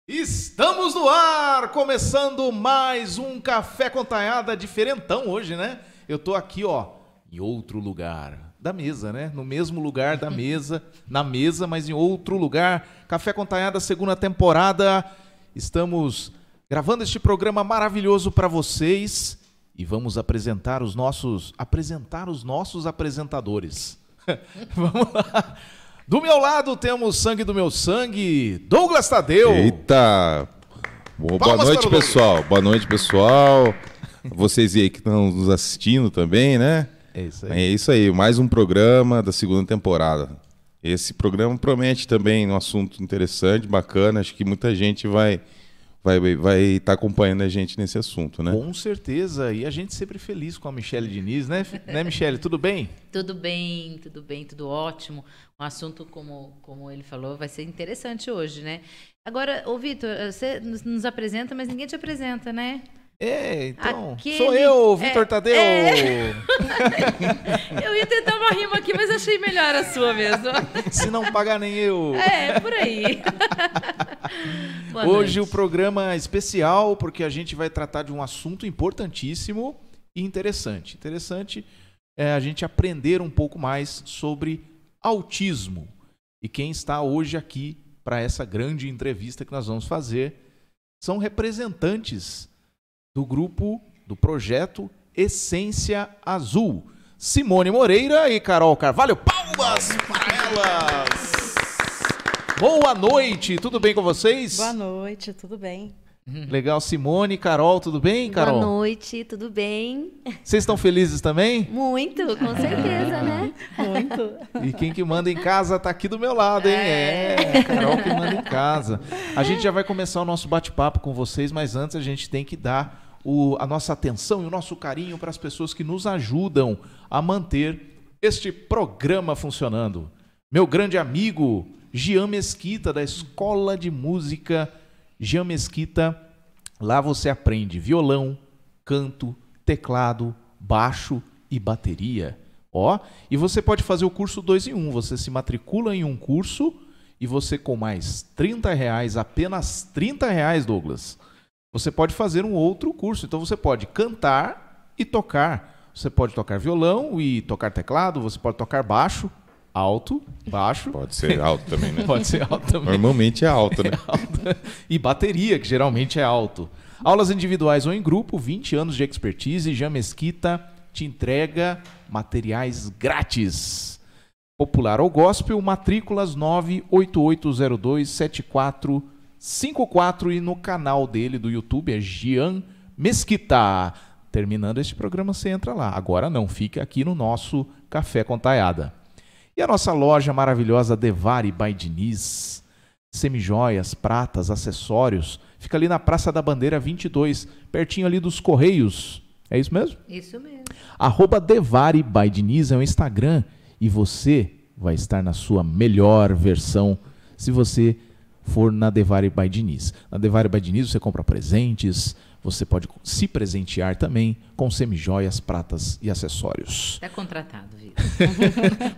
Estamos no ar, começando mais um Café com Taiada diferentão hoje, né? Eu tô aqui, ó, em outro lugar da mesa, né? No mesmo lugar da mesa, na mesa, mas em outro lugar. Café com Taiada, segunda temporada. Estamos gravando este programa maravilhoso para vocês e vamos apresentar os nossos apresentadores. Vamos lá. Do meu lado temos sangue do meu sangue, Douglas Tadeu. Eita! Boa noite, pessoal. Boa noite, pessoal. Vocês aí que estão nos assistindo também, né? É isso aí. É isso aí, mais um programa da segunda temporada. Esse programa promete também um assunto interessante, bacana. Acho que muita gente vai estar acompanhando a gente nesse assunto, né? Com certeza. E a gente sempre feliz com a Michele Diniz, né, Michele? Tudo bem? Tudo bem, tudo ótimo. Um assunto, como ele falou, vai ser interessante hoje, né? Agora, ô Vitor, você nos apresenta, mas ninguém te apresenta, né? Então, sou eu, Vitor Tadeu. Eu ia tentar uma rima aqui, mas achei melhor a sua mesmo. Se não pagar nem eu. Por aí. Hoje o programa é especial, porque a gente vai tratar de um assunto importantíssimo e interessante. Interessante é a gente aprender um pouco mais sobre autismo. E quem está hoje aqui para essa grande entrevista que nós vamos fazer são representantes do grupo, do projeto Essência Azul. Simone Moreira e Carol Carvalho. Palmas para elas! Boa noite, tudo bem com vocês? Boa noite, tudo bem. Legal, Simone, Carol, tudo bem, Carol? Boa noite, tudo bem? Vocês estão felizes também? Muito, com certeza, né? Muito. E quem que manda em casa tá aqui do meu lado, hein? A Carol que manda em casa. A gente já vai começar o nosso bate-papo com vocês, mas antes a gente tem que dar a nossa atenção e o nosso carinho para as pessoas que nos ajudam a manter este programa funcionando. Meu grande amigo Jean Mesquita, da Escola de Música Jean Mesquita. Lá você aprende violão, canto, teclado, baixo e bateria. E você pode fazer o curso 2 em 1. Você se matricula em um curso e você, com mais R$30, apenas R$30, Douglas, você pode fazer um outro curso. Então você pode cantar e tocar. Você pode tocar violão e tocar teclado. Você pode tocar baixo, alto, baixo. Pode ser alto também, né? Pode ser alto também. Normalmente é alto, né? E bateria, que geralmente é alto. Aulas individuais ou em grupo, 20 anos de expertise. Jean Mesquita te entrega materiais grátis. Popular ou gospel, matrículas 988027454 e no canal dele do YouTube é Jean Mesquita. Terminando este programa, você entra lá. Agora não, fique aqui no nosso Café com Taiada. E a nossa loja maravilhosa Devari by Diniz, semijoias, pratas, acessórios, fica ali na Praça da Bandeira 22, pertinho ali dos Correios. É isso mesmo? Isso mesmo. @Devari by Diniz é o Instagram e você vai estar na sua melhor versão se você for na Devari by Diniz. Na Devari by Diniz você compra presentes, você pode se presentear também com semijoias, pratas e acessórios. Está contratado, Vitor.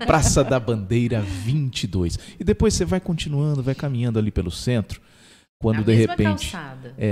Praça da Bandeira 22. E depois você vai continuando, vai caminhando ali pelo centro. Quando de repente,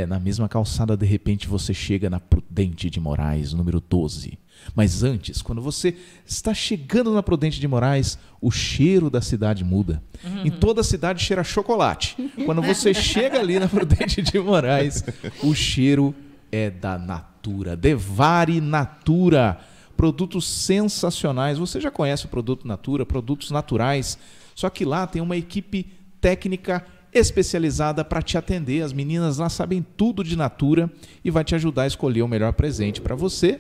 na mesma calçada, de repente você chega na Prudente de Moraes, número 12. Mas antes, quando você está chegando na Prudente de Moraes, o cheiro da cidade muda. Em toda a cidade cheira chocolate. Quando você chega ali na Prudente de Moraes, o cheiro é da Natura. Devari Natura. Produtos sensacionais. Você já conhece o produto Natura, produtos naturais. Só que lá tem uma equipe técnica especializada para te atender. As meninas lá sabem tudo de Natura e vai te ajudar a escolher o melhor presente para você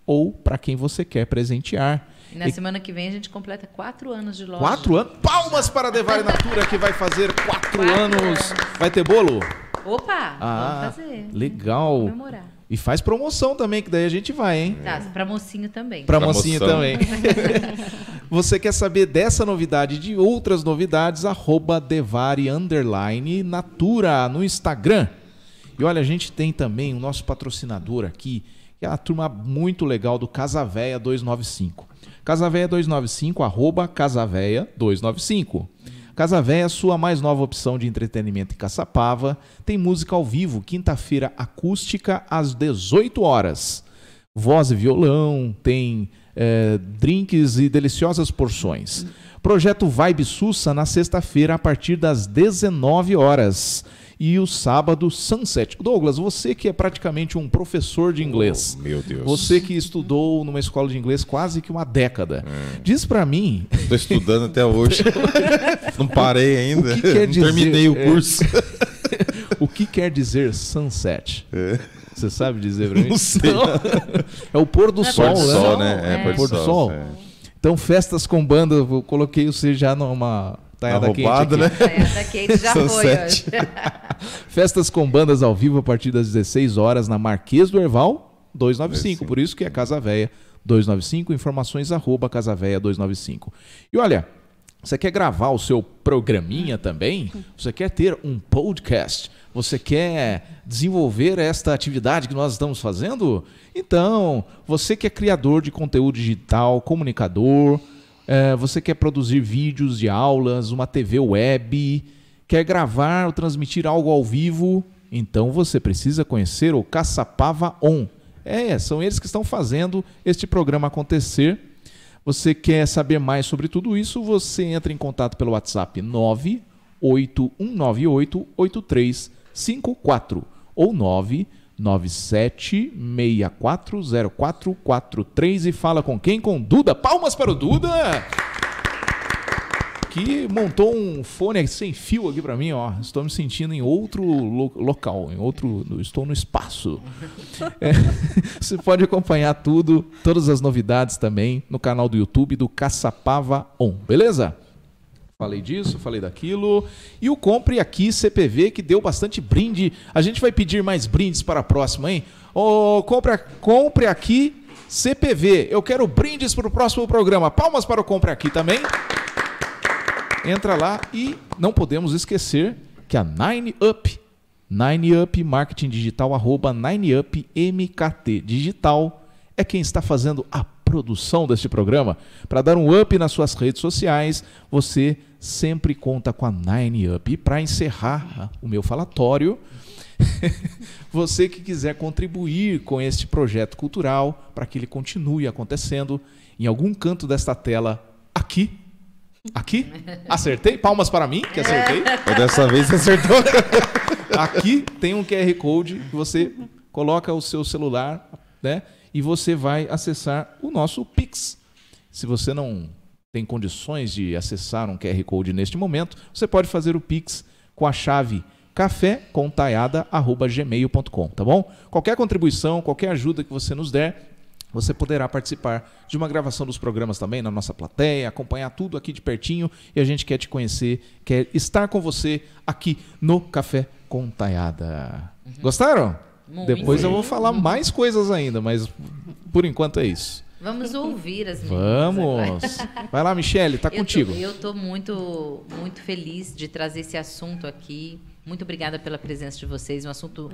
ou para quem você quer presentear. E na semana que vem a gente completa 4 anos de loja. 4 anos? Palmas para a Devari Natura, que vai fazer 4 anos. Vai ter bolo? Opa, vamos fazer. Legal. Comemorar. E faz promoção também, que daí a gente vai, hein? Tá, para mocinho também. Para mocinho também. Você quer saber dessa novidade e de outras novidades? @Devari_Natura no Instagram. E olha, a gente tem também o nosso patrocinador aqui, que é uma turma muito legal do Casavéia 295. Casavéia 295, @Casavéia 295. Casa Véia, sua mais nova opção de entretenimento em Caçapava, tem música ao vivo, quinta-feira acústica às 18 horas. Voz e violão, tem drinks e deliciosas porções. Projeto Vibe Sussa na sexta-feira a partir das 19 horas. E o sábado, Sunset. Douglas, você que é praticamente um professor de inglês. Oh, meu Deus. Você que estudou numa escola de inglês quase que uma década. Diz pra mim... Estou estudando até hoje. Não parei ainda. O que quer dizer, terminei o curso. O que quer dizer sunset? Você sabe dizer pra mim? Não sei. É o pôr do sol, Pôr do né? sol, né? Pôr do sol. Então, festas com banda, eu coloquei você já numa... Taiada roubada, quente aqui. né? Taiada quente já foi Sunset. hoje. Festas com bandas ao vivo a partir das 16 horas na Marquês do Herval 295. Por isso que é Casa Véia 295. Informações @casaveia 295. E olha, você quer gravar o seu programinha também? Você quer ter um podcast? Você quer desenvolver esta atividade que nós estamos fazendo? Então, você que é criador de conteúdo digital, comunicador... você quer produzir vídeos de aulas, uma TV web, quer gravar ou transmitir algo ao vivo, então você precisa conhecer o Caçapava On. São eles que estão fazendo este programa acontecer. Você quer saber mais sobre tudo isso, você entra em contato pelo WhatsApp 981988354 ou 997640443 e fala com quem? Com Duda. Palmas para o Duda! Que montou um fone sem fio aqui para mim, ó. Estou me sentindo em outro local, estou no espaço. Você pode acompanhar todas as novidades também no canal do YouTube do Caçapava On, beleza? Falei disso, falei daquilo. E o Compre Aqui CPV, que deu bastante brinde. A gente vai pedir mais brindes para a próxima, hein? Compre Aqui CPV. Eu quero brindes para o próximo programa. Palmas para o Compre Aqui também. Entra lá e não podemos esquecer que a 9up Marketing Digital, @9upmkt Digital, é quem está fazendo a produção deste programa. Para dar um up nas suas redes sociais, você sempre conta com a 9up. E para encerrar o meu falatório, você que quiser contribuir com este projeto cultural, para que ele continue acontecendo, em algum canto desta tela, aqui, acertei? Palmas para mim, que acertei. Dessa vez você acertou. Aqui tem um QR Code que você coloca o seu celular, né? E você vai acessar o nosso Pix. Se você não tem condições de acessar um QR Code neste momento, você pode fazer o Pix com a chave cafécontaiada@gmail.com, tá bom? Qualquer contribuição, qualquer ajuda que você nos der, você poderá participar de uma gravação dos programas também na nossa plateia, acompanhar tudo aqui de pertinho, e a gente quer te conhecer, quer estar com você aqui no Café com Taiada. Gostaram? Muito. Depois eu vou falar mais coisas ainda, mas por enquanto é isso. Vamos ouvir as meninas. Vamos! Vai lá, Michele, tá contigo. Eu estou muito, muito feliz de trazer esse assunto aqui. Muito obrigada pela presença de vocês. Um assunto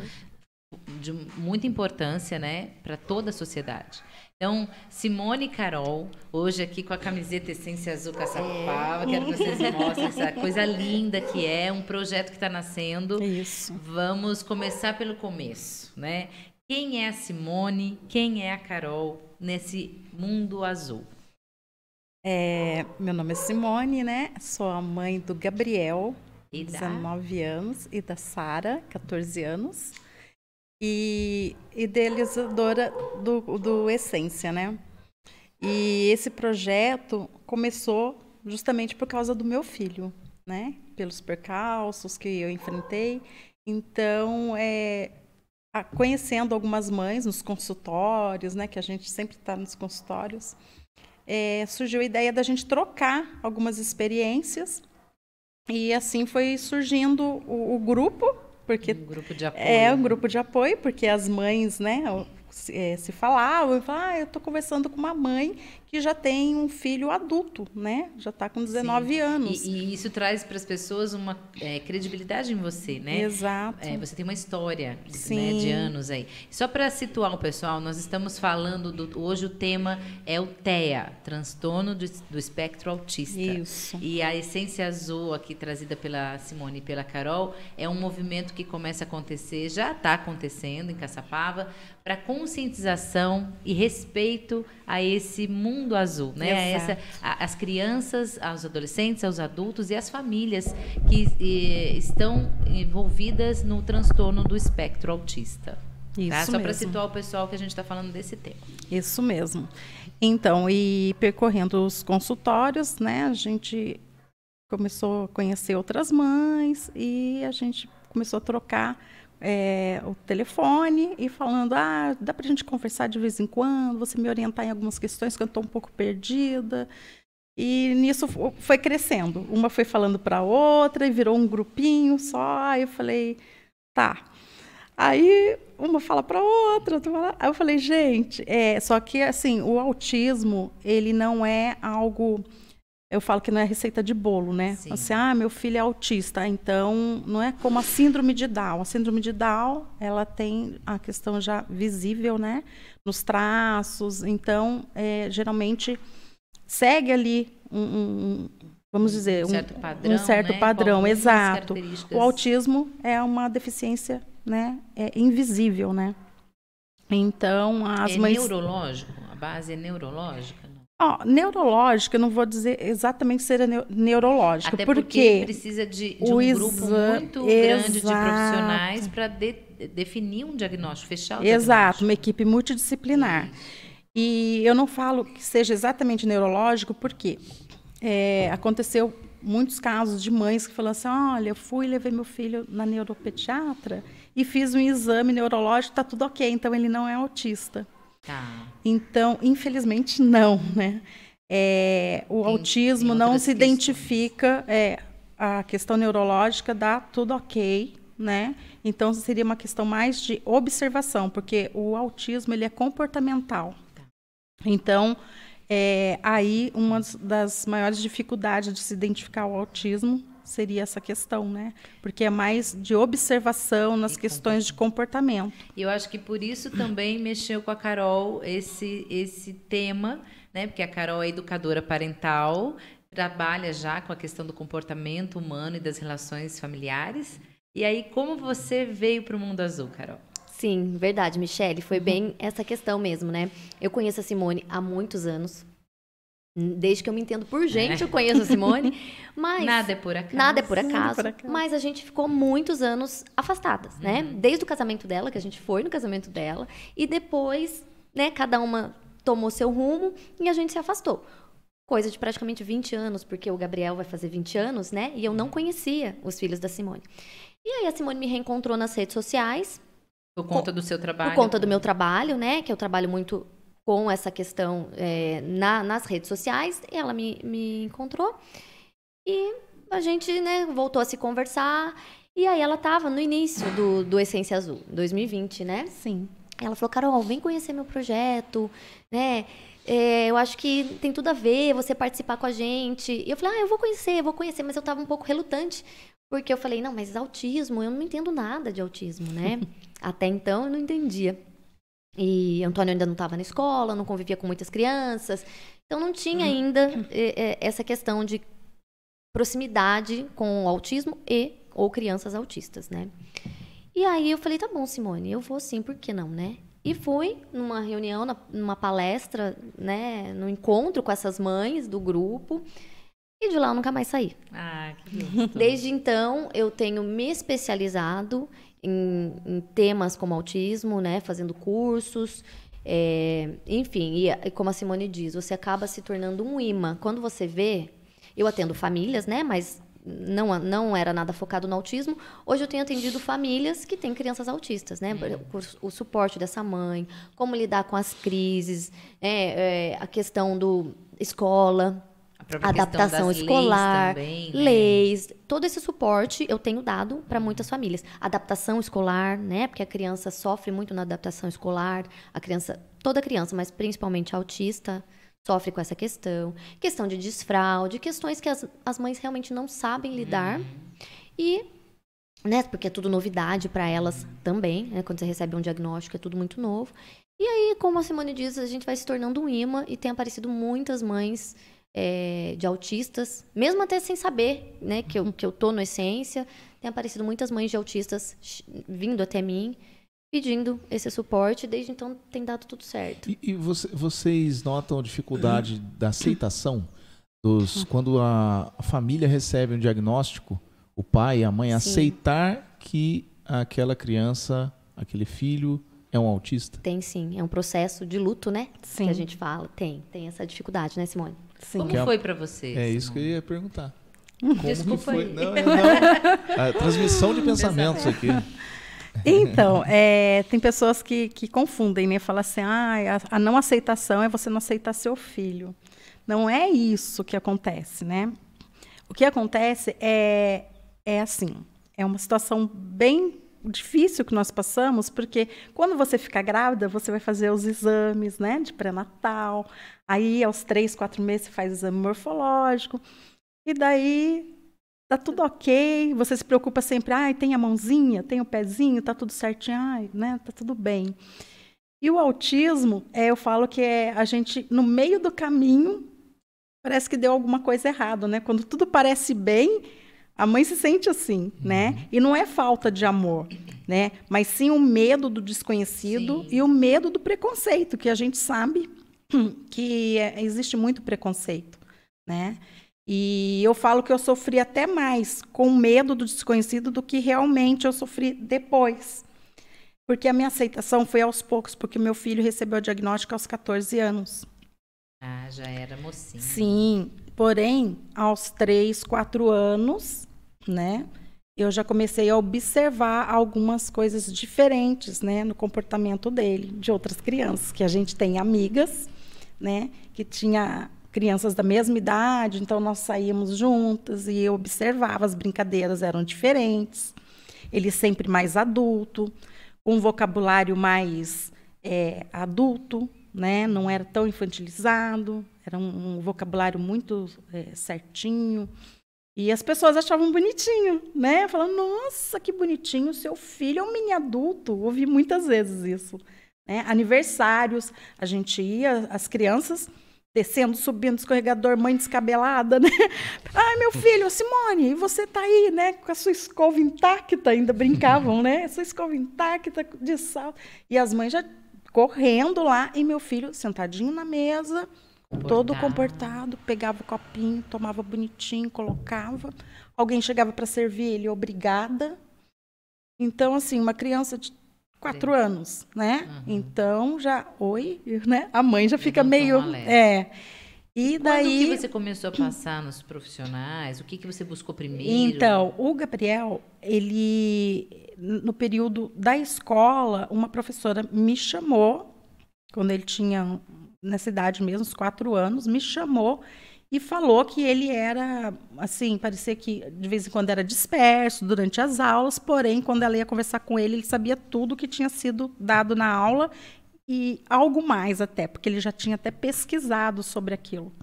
de muita importância, né, para toda a sociedade. Então, Simone e Carol, hoje aqui com a camiseta Essência Azul Caçapava, quero que vocês mostrem essa coisa linda que é, um projeto que está nascendo. Isso. Vamos começar pelo começo, né? Quem é a Simone, quem é a Carol nesse mundo azul? Meu nome é Simone, né? Sou a mãe do Gabriel, E da? 19 anos, e da Sara, 14 anos. E idealizadora do Essência, né? E esse projeto começou justamente por causa do meu filho, né? Pelos percalços que eu enfrentei. Então, conhecendo algumas mães nos consultórios, né? Que a gente sempre está nos consultórios, surgiu a ideia da gente trocar algumas experiências. E assim foi surgindo o grupo. Porque Um grupo de apoio. um grupo de apoio, porque as mães, né, se falavam, eu estou conversando com uma mãe que já tem um filho adulto, né? Já está com 19 anos. E isso traz para as pessoas uma credibilidade em você, né? Exato. Você tem uma história, né, Sim. de anos aí. Só para situar o pessoal, nós estamos falando hoje o tema é o TEA, transtorno do espectro autista. Isso. E a Essência Azul, aqui trazida pela Simone e pela Carol, é um movimento que começa a acontecer, já está acontecendo em Caçapava, para conscientização e respeito a esse mundo azul, né? Exato. As crianças, aos adolescentes, aos adultos e as famílias que estão envolvidas no transtorno do espectro autista. Isso Tá? Só para mesmo. situar o pessoal que a gente está falando desse tema. Isso mesmo. Então, e percorrendo os consultórios, né, a gente começou a conhecer outras mães e a gente começou a trocar o telefone e falando, dá para a gente conversar de vez em quando, você me orientar em algumas questões que eu estou um pouco perdida. E nisso foi crescendo. Uma foi falando para a outra e virou um grupinho só. Aí eu falei, tá. Aí uma fala para outra, outra fala. Aí eu falei, gente, só que assim, o autismo, ele não é algo, eu falo que não é receita de bolo, né? Sim. Assim, meu filho é autista, então não é como a síndrome de Down. A síndrome de Down, ela tem a questão já visível, né? Nos traços, então, geralmente segue ali vamos dizer, um certo padrão, um certo né? padrão, Com algumas exato. características. O autismo é uma deficiência, né? Invisível, né? Então, as mães... neurológico? A base é neurológica? Não? Neurológica, eu não vou dizer exatamente ser neurológica. Até porque precisa de um grupo muito grande de profissionais para definir um diagnóstico, fechar o diagnóstico. Exato, uma equipe multidisciplinar. E eu não falo que seja exatamente neurológico, porque aconteceu muitos casos de mães que falam assim, olha, eu fui e levei meu filho na neuropediatra e fiz um exame neurológico, está tudo ok, então ele não é autista. Tá. Então, infelizmente, não, né? O autismo não se identifica, a questão neurológica dá tudo ok, né? Então, seria uma questão mais de observação, porque o autismo ele é comportamental. Então, aí uma das maiores dificuldades de se identificar o autismo seria essa questão, né? Porque é mais de observação nas questões de comportamento. E eu acho que por isso também mexeu com a Carol esse tema, né? Porque a Carol é educadora parental, trabalha já com a questão do comportamento humano e das relações familiares. E aí, como você veio para o Mundo Azul, Carol? Sim, verdade, Michele. Foi bem essa questão mesmo, né? Eu conheço a Simone há muitos anos. Desde que eu me entendo por gente, eu conheço a Simone. Mas nada é por acaso. Nada é por acaso. Nada é por acaso. Mas a gente ficou muitos anos afastadas, né? Desde o casamento dela, que a gente foi no casamento dela. E depois, né, cada uma tomou seu rumo e a gente se afastou. Coisa de praticamente 20 anos, porque o Gabriel vai fazer 20 anos, né? E eu não conhecia os filhos da Simone. E aí a Simone me reencontrou nas redes sociais. Por conta do seu trabalho? Por conta do meu trabalho, né? Que eu trabalho muito com essa questão nas redes sociais. E ela me encontrou. E a gente, né, voltou a se conversar. E aí ela estava no início do Essência Azul, 2020, né? Sim. Ela falou, Carol, vem conhecer meu projeto, né? Eu acho que tem tudo a ver você participar com a gente. E eu falei, eu vou conhecer, mas eu estava um pouco relutante. Porque eu falei, não, mas autismo, eu não entendo nada de autismo, né? Até então eu não entendia. E Antônio ainda não estava na escola, não convivia com muitas crianças. Então não tinha ainda essa questão de proximidade com o autismo ou crianças autistas, né? E aí eu falei, tá bom, Simone, eu vou sim, por que não, né? E fui numa reunião, numa palestra, né? No encontro com essas mães do grupo. E de lá eu nunca mais saí. Que gostoso. Desde então, eu tenho me especializado em temas como autismo, né? Fazendo cursos. Enfim, e como a Simone diz, você acaba se tornando um imã. Quando você vê... Eu atendo famílias, né? Mas não era nada focado no autismo. Hoje eu tenho atendido famílias que têm crianças autistas, né? O suporte dessa mãe, como lidar com as crises, a questão do escola, adaptação escolar, leis, todo esse suporte eu tenho dado para muitas famílias. Adaptação escolar, né? Porque a criança sofre muito na adaptação escolar, toda criança, mas principalmente autista, sofre com essa questão de desfraude, questões que as mães realmente não sabem lidar. E, né, porque é tudo novidade para elas também, né? Quando você recebe um diagnóstico, é tudo muito novo. E aí, como a Simone diz, a gente vai se tornando um imã e tem aparecido muitas mães de autistas, mesmo até sem saber, né, que eu tô no Essência, tem aparecido muitas mães de autistas vindo até mim, pedindo esse suporte, desde então tem dado tudo certo. E vocês notam dificuldade da aceitação quando a família recebe um diagnóstico, o pai e a mãe aceitar que aquela criança, aquele filho é um autista? Tem sim, é um processo de luto, né? Sim. Que a gente fala. Tem essa dificuldade, né, Simone? Sim. Como foi para você? É isso que eu ia perguntar. Como Desculpa que foi? aí. Não. A transmissão de pensamentos aqui. Então, tem pessoas que confundem, né? Falam assim, a não aceitação é você não aceitar seu filho. Não é isso que acontece, né? O que acontece é assim, é uma situação bem difícil que nós passamos, porque quando você fica grávida, você vai fazer os exames, né, de pré-natal, aí aos 3, 4 meses você faz exame morfológico, e daí tá tudo ok, você se preocupa sempre, tem a mãozinha, tem o pezinho, tá tudo certinho, né, tá tudo bem. E o autismo, eu falo que a gente, no meio do caminho, parece que deu alguma coisa errada, né, quando tudo parece bem, a mãe se sente assim, né? E não é falta de amor, né? Mas sim o medo do desconhecido e o medo do preconceito, que a gente sabe que existe muito preconceito, né? E eu falo que eu sofri até mais com medo do desconhecido do que realmente eu sofri depois. Porque a minha aceitação foi aos poucos, porque meu filho recebeu o diagnóstico aos 14 anos. Ah, já era mocinha. Sim, porém, aos 3, 4 anos, né, eu já comecei a observar algumas coisas diferentes, né, no comportamento dele, de outras crianças, que a gente tem amigas, né, que tinha crianças da mesma idade, então nós saíamos juntas e eu observava, as brincadeiras eram diferentes, ele sempre mais adulto, um vocabulário mais adulto, né, não era tão infantilizado, era um vocabulário muito certinho. E as pessoas achavam bonitinho, né? Falando, nossa, que bonitinho, seu filho é um mini adulto. Ouvi muitas vezes isso. Né? Aniversários, a gente ia, as crianças descendo, subindo, escorregador, mãe descabelada, né? Ai, meu filho, Simone, e você tá aí, né? Com a sua escova intacta, ainda brincavam, né? Sua escova intacta, de salto. E as mães já correndo lá, e meu filho sentadinho na mesa, todo comportado, pegava o copinho, tomava bonitinho, colocava. Alguém chegava para servir ele, obrigada. Então, assim, uma criança de 4 anos, né? Uhum. Então, né? A mãe já fica meio... E daí... Quando que você começou a passar nos profissionais? O que você buscou primeiro? Então, o Gabriel, ele... No período da escola, uma professora me chamou, quando ele tinha... nessa idade mesmo, uns 4 anos, me chamou e falou que ele era, assim, parecia que de vez em quando era disperso durante as aulas, porém, quando ela ia conversar com ele, ele sabia tudo que tinha sido dado na aula e algo mais até, porque ele já tinha até pesquisado sobre aquilo,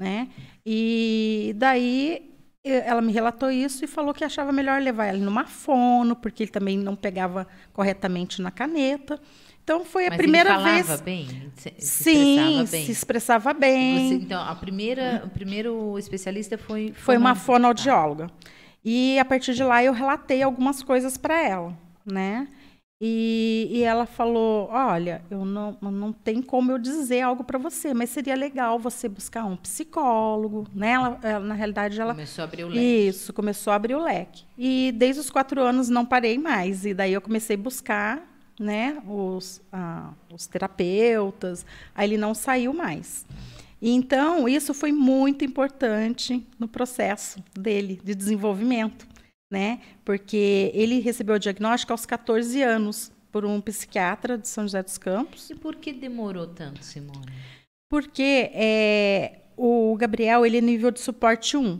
né? E daí ela me relatou isso e falou que achava melhor levar ele numa fono, porque ele também não pegava corretamente na caneta. Então, foi a primeira vez... Mas ele falava bem? Sim, se expressava bem. Então, o primeiro especialista foi... Foi uma fonoaudióloga. E, a partir de lá, eu relatei algumas coisas para ela, né? E ela falou, olha, eu não tem como eu dizer algo para você, mas seria legal você buscar um psicólogo, né? Ela, na realidade, ela... Começou a abrir o leque. Isso, começou a abrir o leque. E, desde os 4 anos, não parei mais. E daí, eu comecei a buscar... né, os terapeutas, aí ele não saiu mais. E, então, isso foi muito importante no processo dele, de desenvolvimento, né, porque ele recebeu o diagnóstico aos 14 anos, por um psiquiatra de São José dos Campos. E por que demorou tanto, Simone? Porque o Gabriel, ele é nível de suporte 1,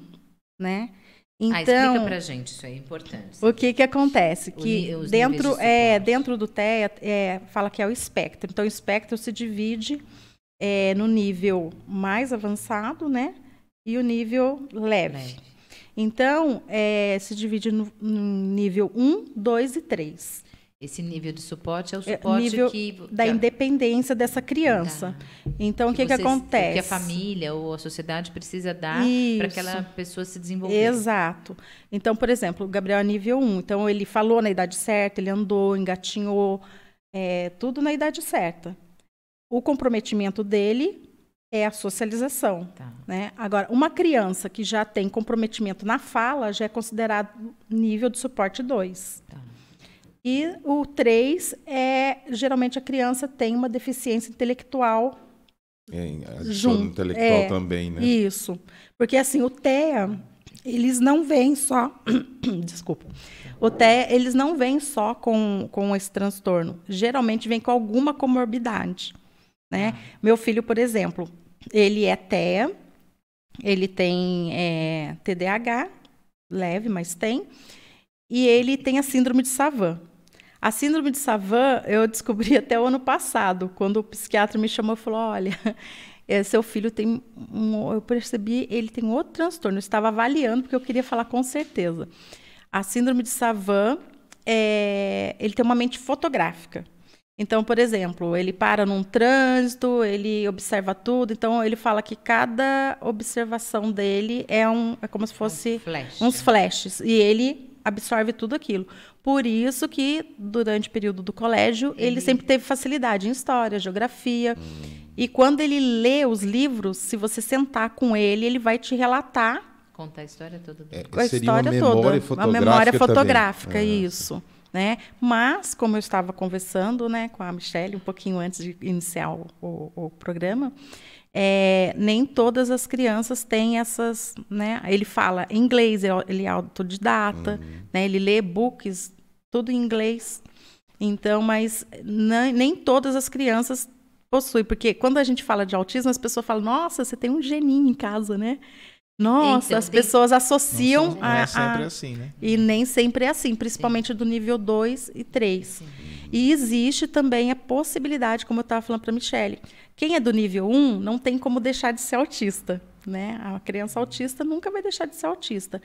né, então, explica pra gente, isso é importante. O que acontece? Que dentro do TEA, fala que é o espectro. Então, o espectro se divide no nível mais avançado, né? E o nível leve. Então, se divide no nível 1, 2 e 3. Esse nível de suporte é o suporte nível que da independência dessa criança. Então, o que acontece? Que a família ou a sociedade precisa dar para aquela pessoa se desenvolver. Exato. Então, por exemplo, o Gabriel é nível 1. Então, ele falou na idade certa, ele andou, engatinhou, tudo na idade certa. O comprometimento dele é a socialização. Tá. Né? Agora, uma criança que já tem comprometimento na fala já é considerado nível de suporte 2. Tá. E o 3 geralmente a criança tem uma deficiência intelectual junto. Intelectual também, né? Isso. Porque assim, o TEA, eles não vêm só... Desculpa. O TEA, eles não vêm só com esse transtorno. Geralmente vem com alguma comorbidade. Né? Meu filho, por exemplo, ele é TEA, ele tem TDAH, leve, mas tem, e ele tem a síndrome de Savant. A síndrome de Savant eu descobri até o ano passado, quando o psiquiatra me chamou e falou, olha, seu filho tem eu percebi, ele tem outro transtorno, eu estava avaliando, porque eu queria falar com certeza. A síndrome de Savant, ele tem uma mente fotográfica. Então, por exemplo, ele para num trânsito, ele observa tudo. Então, ele fala que cada observação dele é como se fosse uns flashes. E ele absorve tudo aquilo. Por isso que, durante o período do colégio, ele sempre teve facilidade em história, geografia. E quando ele lê os livros, se você sentar com ele vai te relatar. Contar a história toda. A história toda. Uma memória fotográfica, isso. Né? Mas, como eu estava conversando, né, com a Michelle um pouquinho antes de iniciar o programa, nem todas as crianças têm essas... Né? Ele fala inglês, ele é autodidata, né? Ele lê books, tudo em inglês. Então, mas nem todas as crianças possuem, porque quando a gente fala de autismo, as pessoas falam, nossa, você tem um geninho em casa, né? Nossa, então, as pessoas associam não é sempre assim, né? E nem sempre é assim, principalmente do nível 2 e 3. Sim. E existe também a possibilidade, como eu estava falando para a Michelle, quem é do nível 1 não tem como deixar de ser autista. Né? A criança autista nunca vai deixar de ser autista.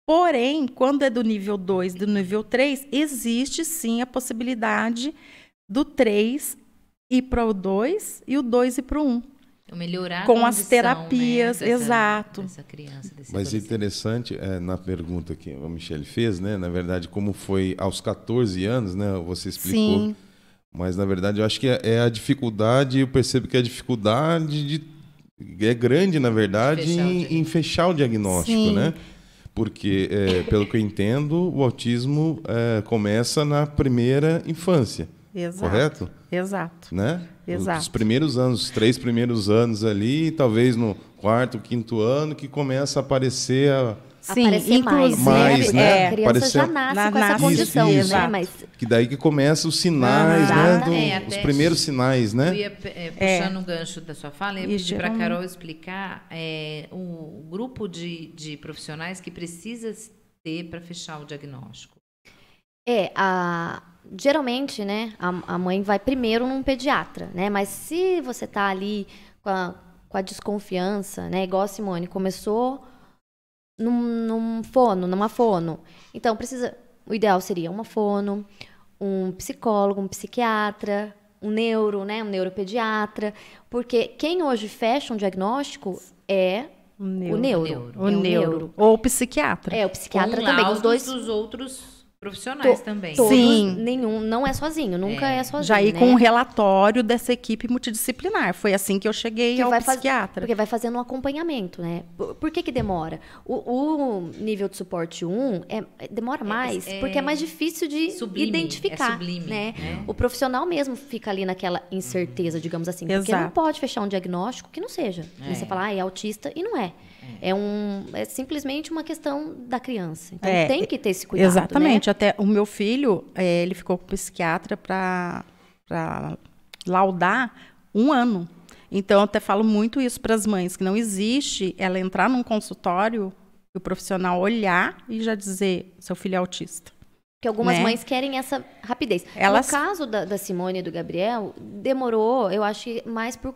Porém, quando é do nível 2 e do nível 3, existe sim a possibilidade do 3 ir para o 2 e o 2 ir para o 1. Melhorar com as terapias, né, exato. Dessa criança, mas interessante, na pergunta que a Michelle fez, né, na verdade, como foi aos 14 anos, né, você explicou. Sim. Mas, na verdade, eu acho que é a dificuldade, eu percebo que a dificuldade é grande, na verdade, em fechar o diagnóstico, Sim. né? Porque, pelo que eu entendo, o autismo começa na primeira infância. Exato. Correto? Exato. Né? Exato. Os primeiros anos, os 3 primeiros anos ali, talvez no 4º, 5º ano, que começa a aparecer Sim, inclusive, né? A criança já nasce com essa condição, isso. né? Mas... Que daí que começam os sinais, né? Os primeiros sinais, né? Eu ia puxando o gancho da sua fala, eu ia pedir para a Carol explicar o grupo de profissionais que precisa ter para fechar o diagnóstico. Geralmente, né, a mãe vai primeiro num pediatra, né? Mas se você tá ali com a desconfiança, né? Igual a Simone começou numa fono. Então, o ideal seria uma fono, um psicólogo, um psiquiatra, um neuropediatra. Porque quem hoje fecha um diagnóstico é o neuro. Ou o psiquiatra. O psiquiatra com também. Os dois dos outros profissionais também. Sim. Nenhum não é sozinho, nunca é sozinho. Já ir né? com um relatório dessa equipe multidisciplinar. Foi assim que eu cheguei ao psiquiatra. Porque vai fazendo um acompanhamento, né? Por que demora? O nível de suporte 1 demora mais, porque é mais difícil de identificar. Sublime, né? O profissional mesmo fica ali naquela incerteza, digamos assim. Porque não pode fechar um diagnóstico que não seja. Você fala, é autista, e não é. É simplesmente uma questão da criança. Então tem que ter esse cuidado. Exatamente. Né? Até o meu filho, ele ficou com o psiquiatra para laudar 1 ano. Então, eu até falo muito isso para as mães, que não existe ela entrar num consultório e o profissional olhar e já dizer, seu filho é autista. Porque algumas né? mães querem essa rapidez. Elas- No caso da Simone e do Gabriel, demorou, eu acho que mais por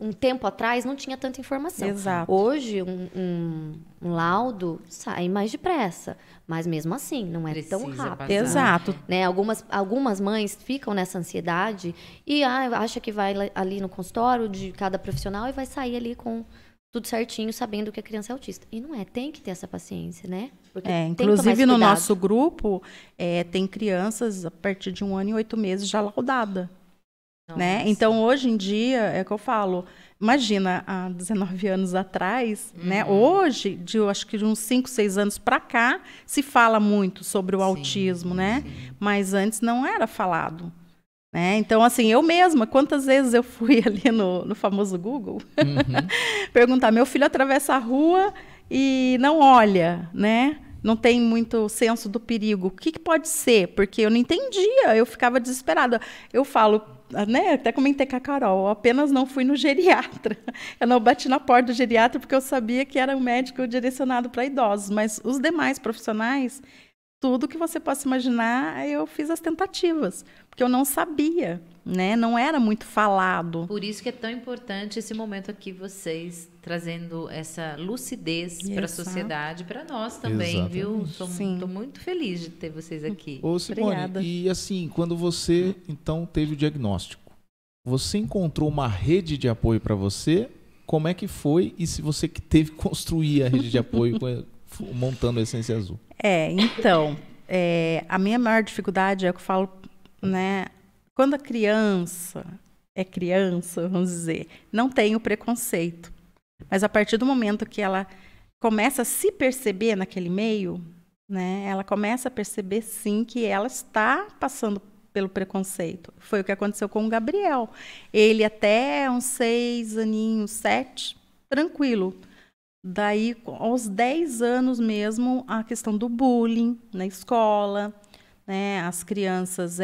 um tempo atrás não tinha tanta informação. Exato. Hoje, um laudo sai mais depressa, mas mesmo assim, não é tão Precisa rápido. passar. Exato. Né? Algumas mães ficam nessa ansiedade e acha que vai ali no consultório de cada profissional e vai sair ali com tudo certinho, sabendo que a criança é autista. E não é, tem que ter essa paciência, né? Porque tem que tomar Inclusive, esse no cuidado. nosso grupo, tem crianças a partir de 1 ano e 8 meses já laudada. Né? Nossa. Então, hoje em dia, é que eu falo, imagina, há 19 anos atrás, né? Hoje, acho que de uns 5, 6 anos para cá, se fala muito sobre o Sim, autismo, né? sim. Mas antes não era falado. Né? Então, assim, eu mesma, quantas vezes eu fui ali no famoso Google, perguntar, meu filho atravessa a rua e não olha, né? Não tem muito senso do perigo. O que pode ser? Porque eu não entendia, eu ficava desesperada. Eu falo, né? Até comentei com a Carol, eu apenas não fui no geriatra. Eu não bati na porta do geriatra porque eu sabia que era um médico direcionado para idosos. Mas os demais profissionais, tudo que você possa imaginar, eu fiz as tentativas. Porque eu não sabia, né? Não era muito falado. Por isso que é tão importante esse momento aqui, vocês trazendo essa lucidez para a Exato. sociedade, para nós também, viu? Sim. Estou muito feliz de ter vocês aqui. Ô, Simone, Obrigada. e assim, quando você, então, teve o diagnóstico, você encontrou uma rede de apoio para você? Como é que foi? E se você que teve que construir a rede de apoio montando a Essência Azul? Então, a minha maior dificuldade é o que eu falo, né? Quando a criança é criança, vamos dizer, não tem o preconceito. Mas a partir do momento que ela começa a se perceber naquele meio, né? Ela começa a perceber, sim, que ela está passando pelo preconceito. Foi o que aconteceu com o Gabriel. Ele até uns 6 aninhos, 7, tranquilo. Daí, aos 10 anos mesmo, a questão do bullying na escola, né? As crianças,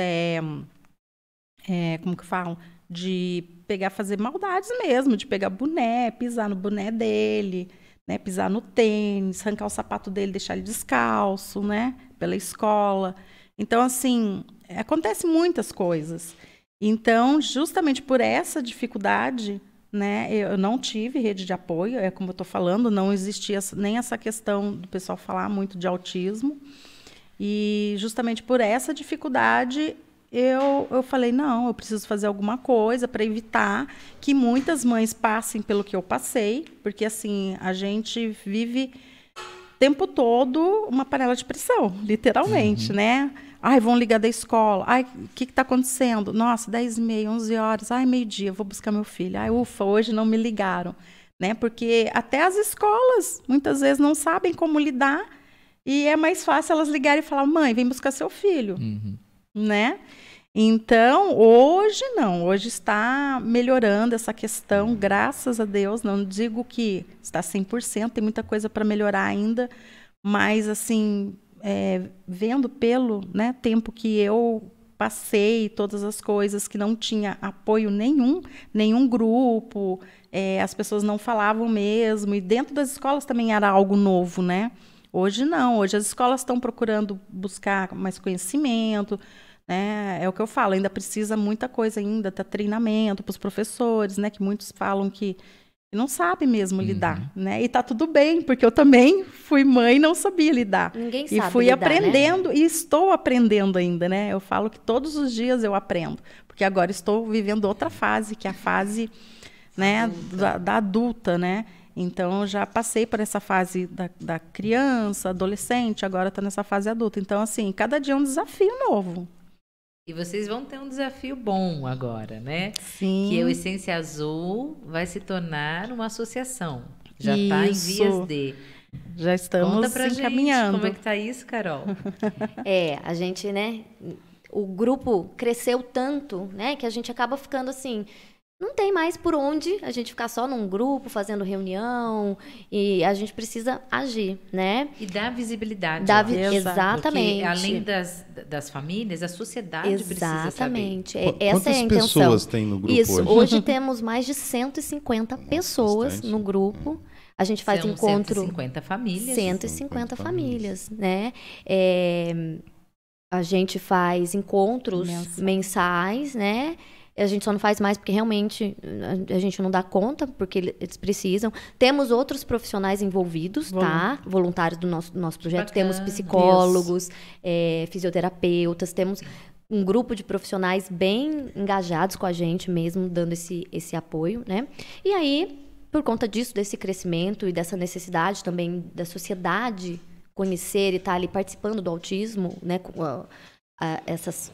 como que falam? De fazer maldades mesmo, de pegar boné, pisar no boné dele, né? Pisar no tênis, arrancar o sapato dele, deixar ele descalço, né? Pela escola. Então, assim, acontece muitas coisas. Então, justamente por essa dificuldade, né, eu não tive rede de apoio, como eu estou falando, não existia nem essa questão do pessoal falar muito de autismo. E justamente por essa dificuldade, eu falei, não, eu preciso fazer alguma coisa para evitar que muitas mães passem pelo que eu passei, porque assim, a gente vive o tempo todo uma panela de pressão, literalmente, né? Ai, vão ligar da escola. Ai, o que está acontecendo? Nossa, 10h30, 11 horas. Ai, meio-dia, vou buscar meu filho. Ai, ufa, hoje não me ligaram. Né? Porque até as escolas, muitas vezes, não sabem como lidar. E é mais fácil elas ligarem e falar, mãe, vem buscar seu filho. Né? Então, hoje não. Hoje está melhorando essa questão, graças a Deus. Não digo que está 100%, tem muita coisa para melhorar ainda. Mas, assim... vendo pelo, né, tempo que eu passei, todas as coisas que não tinha apoio nenhum grupo, as pessoas não falavam mesmo, e dentro das escolas também era algo novo, né? Hoje não, hoje as escolas estão procurando buscar mais conhecimento, né? É o que eu falo, ainda precisa muita coisa ainda, ter treinamento para os professores, né, que muitos falam que não sabe mesmo lidar, né? E tá tudo bem, porque eu também fui mãe e não sabia lidar. Ninguém sabe e fui lidar, aprendendo, né? e estou aprendendo ainda, né? Eu falo que todos os dias eu aprendo, porque agora estou vivendo outra fase, que é a fase, né, da adulta, né? Então, eu já passei por essa fase da criança, adolescente, agora está nessa fase adulta. Então, assim, cada dia é um desafio novo. E vocês vão ter um desafio bom agora, né? Sim. Que o Essência Azul vai se tornar uma associação. Já está em Isso. vias de. Já estamos Conta pra encaminhando. gente como é que tá isso, Carol? A gente, né? O grupo cresceu tanto, né? Que a gente acaba ficando assim. Não tem mais por onde a gente ficar só num grupo, fazendo reunião. E a gente precisa agir, né? E dar visibilidade. Exatamente. Porque, além das famílias, a sociedade precisa saber. Exatamente. Quantas Essa é a intenção. pessoas tem no grupo Isso. hoje? Hoje temos mais de 150 pessoas bastante. no grupo. A gente faz São encontro... 150 famílias. 150 famílias, né? A gente faz encontros mensais, né? A gente só não faz mais porque realmente a gente não dá conta, porque eles precisam. Temos outros profissionais envolvidos, tá? Voluntários do nosso projeto. Bacana. Temos psicólogos, fisioterapeutas, temos um grupo de profissionais bem engajados com a gente mesmo, dando esse apoio, né? E aí, por conta disso, desse crescimento e dessa necessidade também da sociedade conhecer e estar ali participando do autismo, né?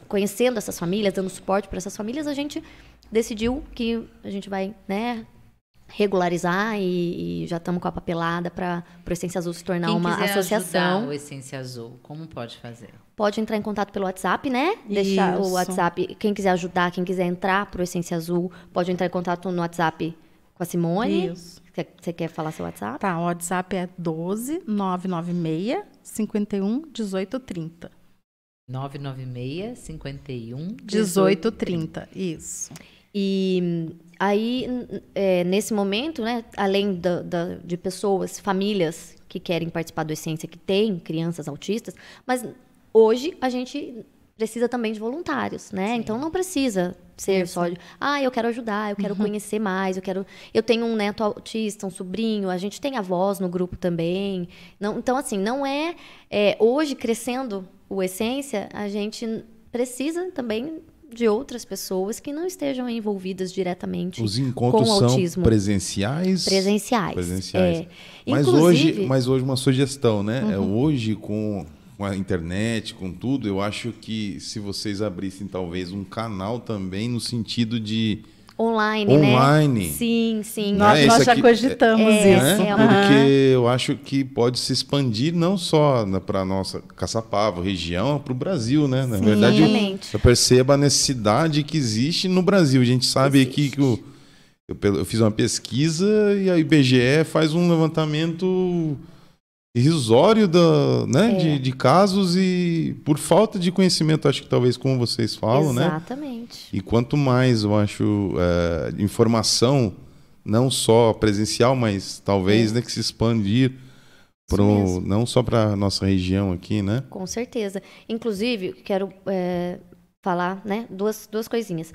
Conhecendo essas famílias, dando suporte para essas famílias, a gente decidiu que a gente vai, né, regularizar e já estamos com a papelada para o Essência Azul se tornar uma associação. Ajudar o Essência Azul, como pode fazer? Pode entrar em contato pelo WhatsApp, né? Deixar o WhatsApp. Quem quiser ajudar, quem quiser entrar para o Essência Azul, pode entrar em contato no WhatsApp com a Simone. Isso. Você quer falar seu WhatsApp? Tá, o WhatsApp é 12 996 51 18 30. 996 51 18 30, isso. E aí, nesse momento, né, além de pessoas, famílias que querem participar do Essência, que têm crianças autistas, mas hoje a gente precisa também de voluntários, né? Sim. Então não precisa ser só de, eu quero ajudar, eu quero conhecer mais, eu tenho um neto autista, um sobrinho, a gente tem avós no grupo também. Não, então, assim, não hoje, crescendo o Essência, a gente precisa também de outras pessoas que não estejam envolvidas diretamente Os encontros com o autismo. São presenciais? Presenciais. Mas, inclusive, hoje uma sugestão, né? Hoje, com a internet, com tudo, eu acho que se vocês abrissem talvez um canal também no sentido de... Online, né? Sim. Nós já cogitamos isso. Né? Porque eu acho que pode se expandir não só para a nossa Caçapava, região, para o Brasil, né? Na verdade, eu percebo a necessidade que existe no Brasil. A gente sabe aqui que eu fiz uma pesquisa e a IBGE faz um levantamento irrisório de casos e por falta de conhecimento, acho que talvez como vocês falam, né? Exatamente. E quanto mais, eu acho, informação, não só presencial, mas talvez que se expandir não só para a nossa região aqui, né? Com certeza. Inclusive, quero falar, né, duas coisinhas.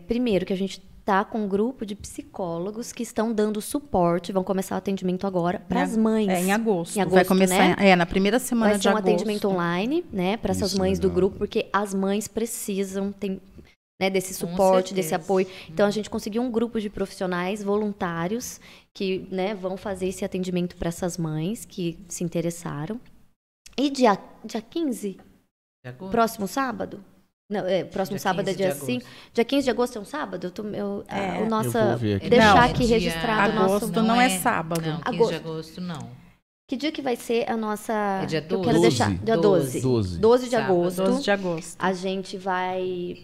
Primeiro, que a gente está com um grupo de psicólogos que estão dando suporte, vão começar o atendimento agora para as mães. Em agosto. Vai começar, né? Na primeira semana de agosto. Vai ser um atendimento online, né, para essas mães do grupo, porque as mães precisam desse suporte, desse apoio. Então, a gente conseguiu um grupo de profissionais voluntários que, né, vão fazer esse atendimento para essas mães que se interessaram. E dia 15, próximo sábado? Não, próximo sábado é dia 5. Dia 15 de agosto é um sábado? Eu vou ver aqui. Deixar aqui registrado agosto não é sábado. Não, 15 de agosto não. Que dia que vai ser a nossa... É dia 12. Eu quero deixar. Dia 12. 12 de agosto. 12 de agosto. A gente vai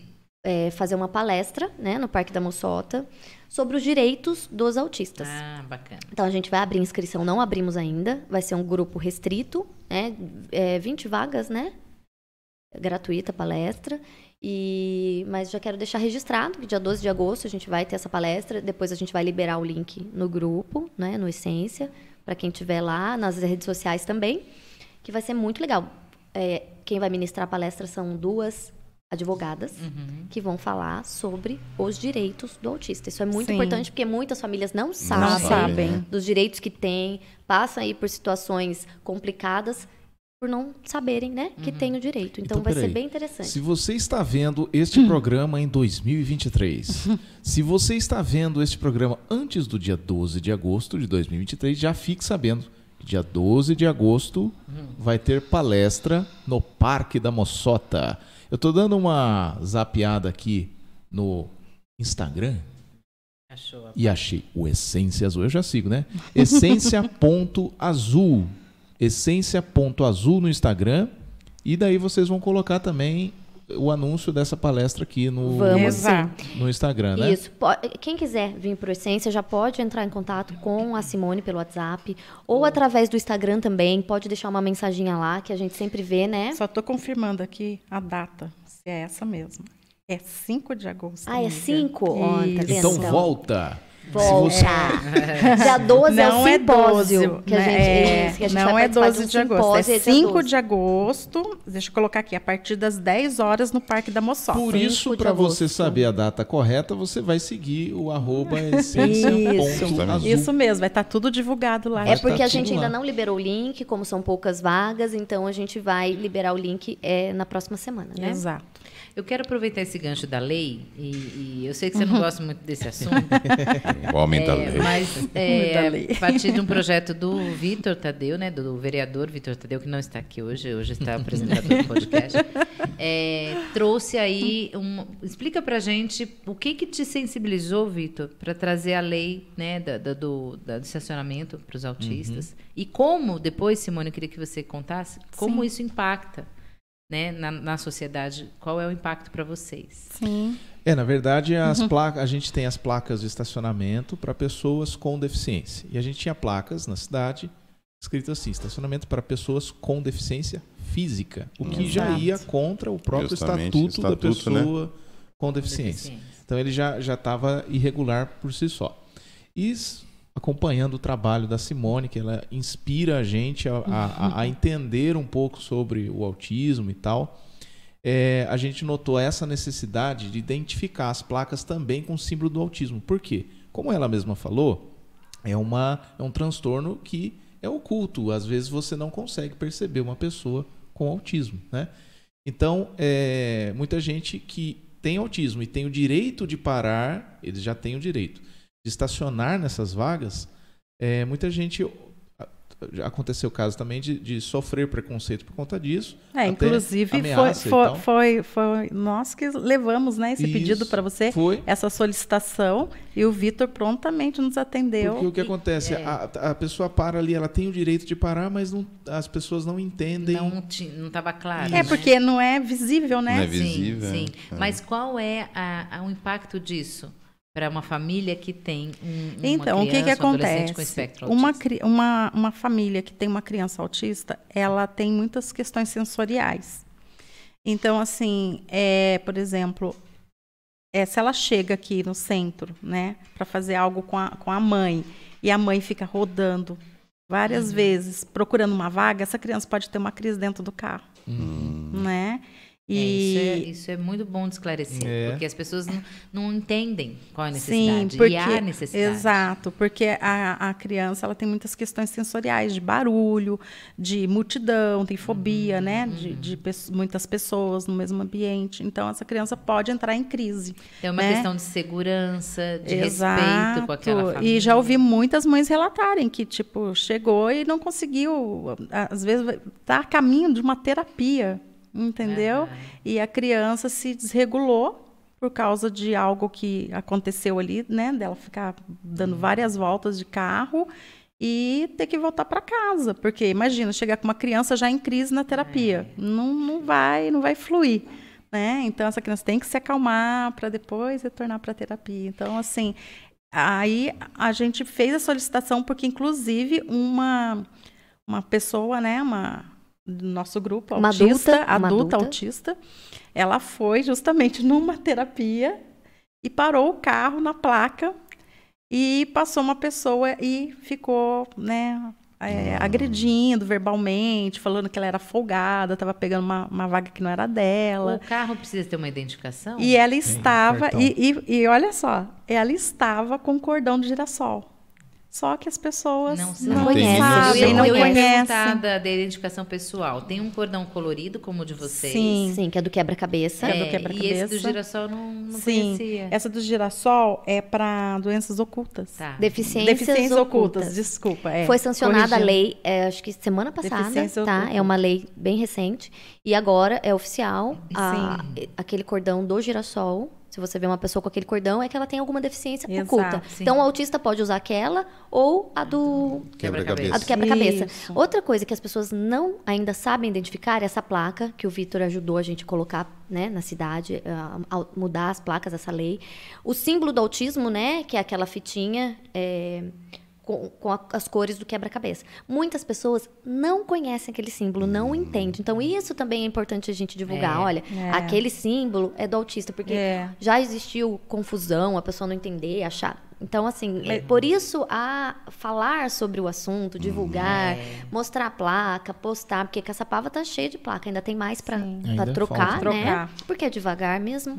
fazer uma palestra, né, no Parque da Moçota, sobre os direitos dos autistas. Ah, bacana. Então, a gente vai abrir inscrição, não abrimos ainda. Vai ser um grupo restrito, né? 20 vagas, né? Gratuita palestra, mas já quero deixar registrado que dia 12 de agosto a gente vai ter essa palestra, depois a gente vai liberar o link no grupo, né, no Essência, para quem estiver lá, nas redes sociais também, que vai ser muito legal. Quem vai ministrar a palestra são 2 advogadas que vão falar sobre os direitos do autista. Isso é muito importante, porque muitas famílias não sabem dos direitos que têm, passam aí por situações complicadas, por não saberem, né, que tem o direito. Então vai ser bem interessante. Se você está vendo este programa em 2023, se você está vendo este programa antes do dia 12 de agosto de 2023, já fique sabendo que dia 12 de agosto vai ter palestra no Parque da Moçota. Eu estou dando uma zapeada aqui no Instagram e achei o Essência Azul. Eu já sigo, né? Essência.azul. Essência.azul no Instagram, e daí vocês vão colocar também o anúncio dessa palestra aqui no Instagram, né? Isso. Quem quiser vir para o Essência já pode entrar em contato com a Simone pelo WhatsApp ou através do Instagram também, pode deixar uma mensaginha lá que a gente sempre vê, né? Só estou confirmando aqui a data, se é essa mesmo. É 5 de agosto. É 5? Então volta. Volta! Dia 12 é o Não é simpósio 12, que a né? gente, que a gente não vai é participar 12 um de agosto, simpósio, é dia 5 12. de agosto. Deixa eu colocar aqui, a partir das 10 horas no Parque da Moçoca. Por 5 isso, de para você agosto. saber a data correta, você vai seguir o @essência.azul. Isso mesmo, vai estar tudo divulgado lá. É Vai porque tá a gente tudo ainda lá. não liberou o link, como são poucas vagas, então a gente vai liberar o link na próxima semana, né? Exato. Eu quero aproveitar esse gancho da lei, e eu sei que você não gosta muito desse assunto, O aumento da lei. mas Da lei. a partir de um projeto do Vitor Tadeu, né, do vereador Vitor Tadeu, que não está aqui hoje está apresentador do podcast, trouxe aí, explica pra gente o que te sensibilizou, Vitor, para trazer a lei, né, do estacionamento para os autistas, e como, depois, Simone, eu queria que você contasse, como isso impacta, né, na sociedade, qual é o impacto para vocês? Sim. Na verdade, a gente tem as placas de estacionamento para pessoas com deficiência. E a gente tinha placas na cidade escritas assim, estacionamento para pessoas com deficiência física, o que já Exato. ia contra o próprio Justamente, estatuto da estatuto, pessoa com deficiência. Então ele já estava irregular por si só. E acompanhando o trabalho da Simone, que ela inspira a gente a entender um pouco sobre o autismo e tal, a gente notou essa necessidade de identificar as placas também com o símbolo do autismo. Por quê? Como ela mesma falou, é um transtorno que é oculto. Às vezes você não consegue perceber uma pessoa com autismo, né? Então, muita gente que tem autismo e tem o direito de parar, eles já têm o direito de estacionar nessas vagas. Muita gente, já aconteceu o caso também de sofrer preconceito por conta disso. até Inclusive ameaça e tal. foi nós que levamos, né, esse pedido para você, Foi. essa solicitação, e o Vitor prontamente nos atendeu. Porque o que acontece, a pessoa para ali, ela tem o direito de parar, mas as pessoas não entendem. Não estava claro. Porque não é visível, né? Não é visível. Sim. Mas qual é o impacto disso para uma família que tem uma Então, criança, o que um adolescente com acontece? espectro Uma, autista? uma família que tem uma criança autista, ela tem muitas questões sensoriais. Então, assim, por exemplo, se ela chega aqui no centro, né, para fazer algo com a mãe, e a mãe fica rodando várias vezes procurando uma vaga, essa criança pode ter uma crise dentro do carro, né? Isso é muito bom de esclarecer, porque as pessoas não entendem qual é a necessidade. Sim, porque, e há necessidade. Exato, porque a criança ela tem muitas questões sensoriais, de barulho, de multidão, tem fobia, né? De muitas pessoas no mesmo ambiente. Então, essa criança pode entrar em crise. É uma questão de segurança, de Exato. respeito com aquela família. E já ouvi muitas mães relatarem que, tipo, chegou e não conseguiu, às vezes, tá a caminho de uma terapia. Entendeu? E a criança se desregulou por causa de algo que aconteceu ali, né? Dela ficar dando várias voltas de carro e ter que voltar para casa. Porque, imagina, chegar com uma criança já em crise na terapia. Não vai fluir. Né? Então, essa criança tem que se acalmar para depois retornar para a terapia. Então, assim, aí a gente fez a solicitação porque, inclusive, uma pessoa, né? Do nosso grupo, Uma adulta autista, ela foi justamente numa terapia e parou o carro na placa e passou uma pessoa e ficou, né, agredindo verbalmente, falando que ela era folgada, estava pegando uma vaga que não era dela. O carro precisa ter uma identificação? E ela estava, cartão. e olha só, ela estava com cordão de girassol. Só que as pessoas Não não conhecem. sabem, não eu ia perguntar conhecem. da identificação pessoal. Tem um cordão colorido como o de vocês? Sim. Que é do quebra-cabeça. É do quebra-cabeça. E esse do girassol não Sim, conhecia. essa do girassol é para doenças ocultas. Tá. Deficiências ocultas. Desculpa. Foi sancionada a corrigindo. lei, acho que semana passada, Deficiência tá? oculta. É uma lei bem recente. E agora é oficial aquele cordão do girassol. Se você vê uma pessoa com aquele cordão, é que ela tem alguma deficiência Exato, oculta. sim. Então, o autista pode usar aquela ou a do Quebra-cabeça. a do quebra-cabeça. Isso. Outra coisa que as pessoas não ainda sabem identificar é essa placa que o Vitor ajudou a gente a colocar, né, na cidade, a mudar as placas, essa lei. O símbolo do autismo, né, que é aquela fitinha com as cores do quebra-cabeça. Muitas pessoas não conhecem aquele símbolo, não entendem. Então, isso também é importante a gente divulgar. Olha, aquele símbolo é do autista, porque já existiu confusão, a pessoa não entender, achar... Então, assim, por isso, falar sobre o assunto, divulgar, mostrar a placa, postar, porque Caçapava tá cheia de placa, ainda tem mais para trocar, né? Porque é devagar mesmo.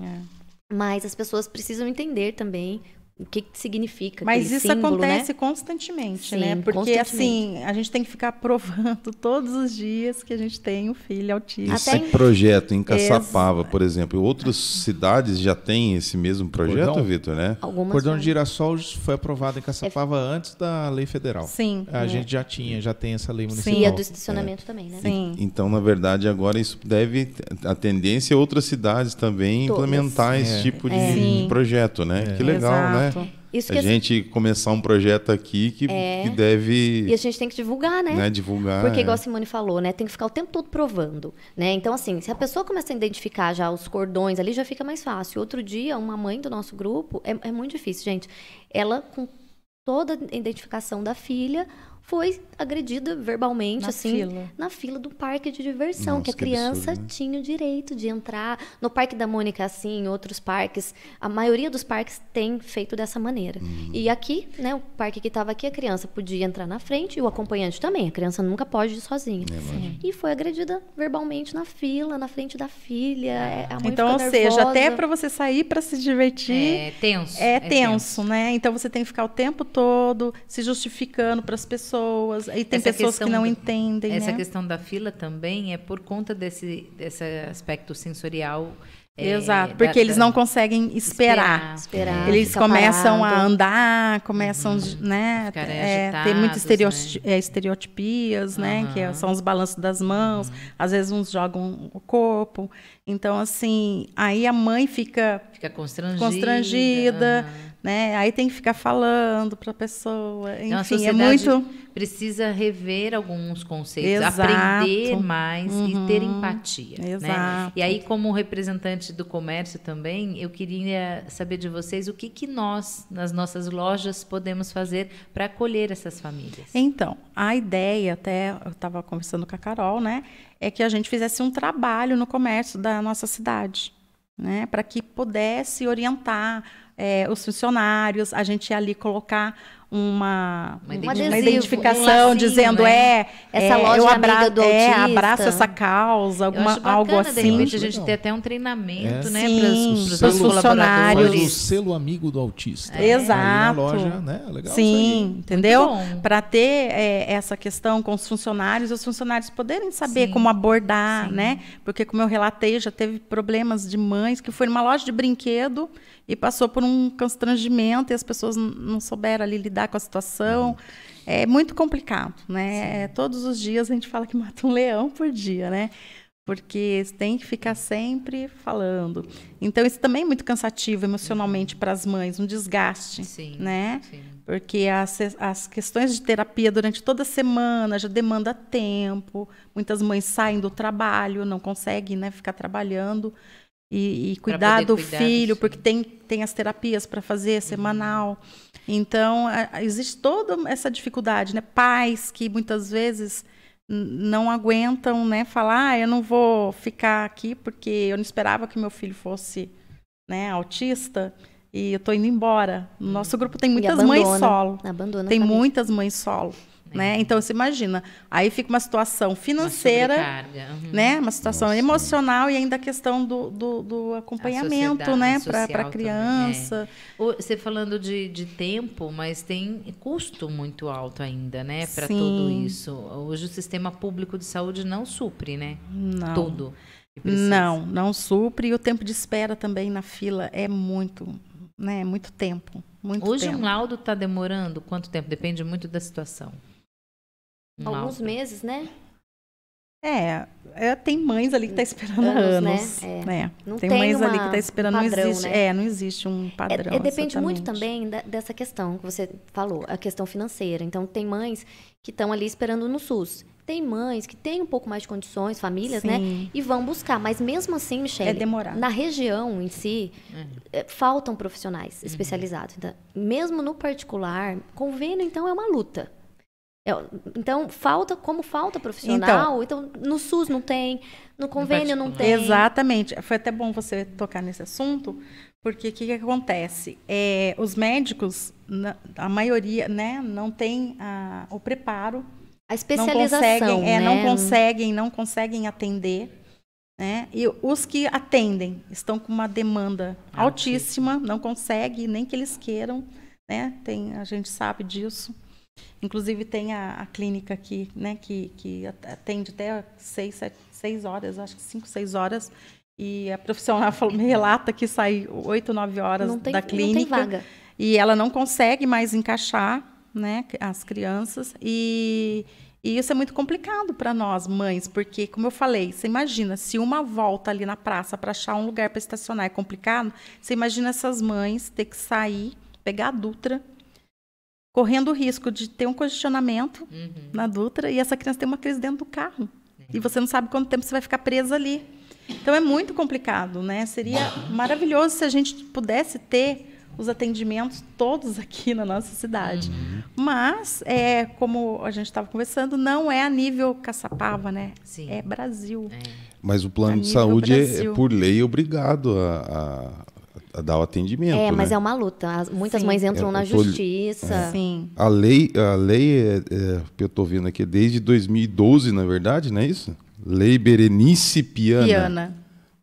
Mas as pessoas precisam entender também o que significa Mas aquele isso símbolo, acontece né? constantemente, Sim, né? Porque, constantemente. assim, a gente tem que ficar provando todos os dias que a gente tem um filho autista. Esse projeto em Caçapava, por exemplo, outras cidades já têm esse mesmo projeto, Cordão? Vitor, né? Algumas Cordão de já. Girassol foi aprovado em Caçapava antes da lei federal. Sim. A gente já tem essa lei municipal. E a do estacionamento também, né? Sim. Então, na verdade, agora isso deve... A tendência é outras cidades também Todas. implementar esse tipo de Sim. projeto, né? Que legal, Exato. né? Isso que A gente começar um projeto aqui que deve E a gente tem que divulgar, né? divulgar. Porque, igual a Simone falou, né? Tem que ficar o tempo todo provando, né? Então, assim, se a pessoa começa a identificar já os cordões ali, já fica mais fácil. Outro dia, uma mãe do nosso grupo, é muito difícil, gente. Ela, com toda a identificação da filha, foi agredida verbalmente, na fila do parque de diversão, Nossa, que a que criança absurdo, né? tinha o direito de entrar. No Parque da Mônica, assim, em outros parques, a maioria dos parques tem feito dessa maneira. E aqui, né, o parque que estava aqui, a criança podia entrar na frente e o acompanhante também. A criança nunca pode ir sozinha. E foi agredida verbalmente na fila, na frente da filha. A mãe Então, ou fica seja, nervosa. até para você sair para se divertir, É tenso. é tenso, né? Então você tem que ficar o tempo todo se justificando para as pessoas. Aí tem Essa pessoas que questão não do- entendem, Essa né? questão da fila também é por conta desse aspecto sensorial. Exato, porque eles não conseguem esperar. Esperar, Eles ficar começam parado. a andar, começam, né? Ficarem Tem muitas agitados, estereotipias, né? Que são os balanços das mãos. Às vezes uns jogam o corpo. Então, assim, aí a mãe fica constrangida, né? Aí tem que ficar falando para a pessoa. Então, a Enfim, é sociedade muito... precisa rever alguns conceitos, Exato. aprender mais e ter empatia. Né? Exato. E aí, como representante do comércio também, eu queria saber de vocês o que nós, nas nossas lojas, podemos fazer para acolher essas famílias. Então, a ideia, até eu estava conversando com a Carol, né? É que a gente fizesse um trabalho no comércio da nossa cidade, né? Para que pudesse orientar os funcionários, a gente ia ali colocar uma adesivo, identificação um lacinho, dizendo né? Essa loja eu é amiga do autista. abraço essa causa, Eu acho bacana, algo de assim. repente, a gente ter até um treinamento, né, Sim, para os pros funcionários. O selo amigo do autista. Exato. Aí na loja, né? Legal Sim, isso entendeu? Muito bom. Para ter essa questão com os funcionários poderem saber como abordar, né? Porque, como eu relatei, já teve problemas de mães que foi numa loja de brinquedo e passou por um constrangimento e as pessoas não souberam ali lidar com a situação. É muito complicado, né? Todos os dias a gente fala que mata um leão por dia, né? Porque tem que ficar sempre falando. Então, isso também é muito cansativo emocionalmente para as mães, um desgaste, Sim, né? sim. Porque as questões de terapia durante toda a semana já demanda tempo. Muitas mães saem do trabalho, não conseguem, né, ficar trabalhando e cuidar poder do cuidar do filho, filho. porque tem as terapias para fazer semanal. Então, existe toda essa dificuldade, né? Pais que muitas vezes não aguentam, né, falar, eu não vou ficar aqui porque eu não esperava que meu filho fosse, né, autista e eu estou indo embora. No nosso grupo tem muitas mães solo. Abandona Tem a família. muitas mães solo, né? Então você imagina, aí fica uma situação financeira, sobrecarga. né? Uma situação emocional e ainda a questão do acompanhamento, sociedade né, social para a criança. Você falando de tempo, mas tem custo muito alto ainda, né, para Sim. tudo isso. Hoje o sistema público de saúde não supre, né? Não. Tudo. Que precisa. Não supre e o tempo de espera também na fila é muito, né? Muito tempo, muito Hoje tempo. um laudo está demorando quanto tempo? Depende muito da situação. Alguns laudo. meses, né? Tem mães ali que tá esperando Anos, né? anos, né? Não Tem tem mães ali uma- que tá esperando, um padrão, não existe, né? não existe um padrão. Depende muito exatamente. também dessa questão que você falou, a questão financeira. Então, tem mães que estão ali esperando no SUS. Tem mães que têm um pouco mais de condições, famílias, né? Sim. E vão buscar. Mas mesmo assim, Michele, É demorado. na região em si, faltam profissionais especializados. Então, mesmo no particular, convênio, então, é uma luta. Então, como falta profissional, então no SUS não tem, no convênio não tem. Exatamente. Foi até bom você tocar nesse assunto, porque o que acontece? Os médicos, a maioria, né, não tem o preparo. A especialização, não conseguem atender. Né? E os que atendem estão com uma demanda altíssima, não conseguem, nem que eles queiram. Né? A gente sabe disso. Inclusive, tem a clínica aqui, né, que atende até 6 horas, acho que 5, 6 horas. E a profissional me relata que sai 8, 9 horas da clínica. Não tem vaga. E ela não consegue mais encaixar, né, as crianças. E isso é muito complicado para nós, mães, porque, como eu falei, você imagina, se uma volta ali na praça para achar um lugar para estacionar é complicado, você imagina essas mães ter que sair, pegar a Dutra, correndo o risco de ter um congestionamento na Dutra e essa criança ter uma crise dentro do carro. E você não sabe quanto tempo você vai ficar presa ali. Então, é muito complicado, né? Seria maravilhoso se a gente pudesse ter os atendimentos todos aqui na nossa cidade. Mas, como a gente estava conversando, não é a nível Caçapava, né? Sim. É Brasil. Mas o plano de saúde é, por lei, obrigado a dar o atendimento, mas né? é uma luta. Muitas Sim. mães entram na justiça. Sim. A lei que eu estou vendo aqui é desde 2012, na verdade, não é isso? Lei Berenice Piana.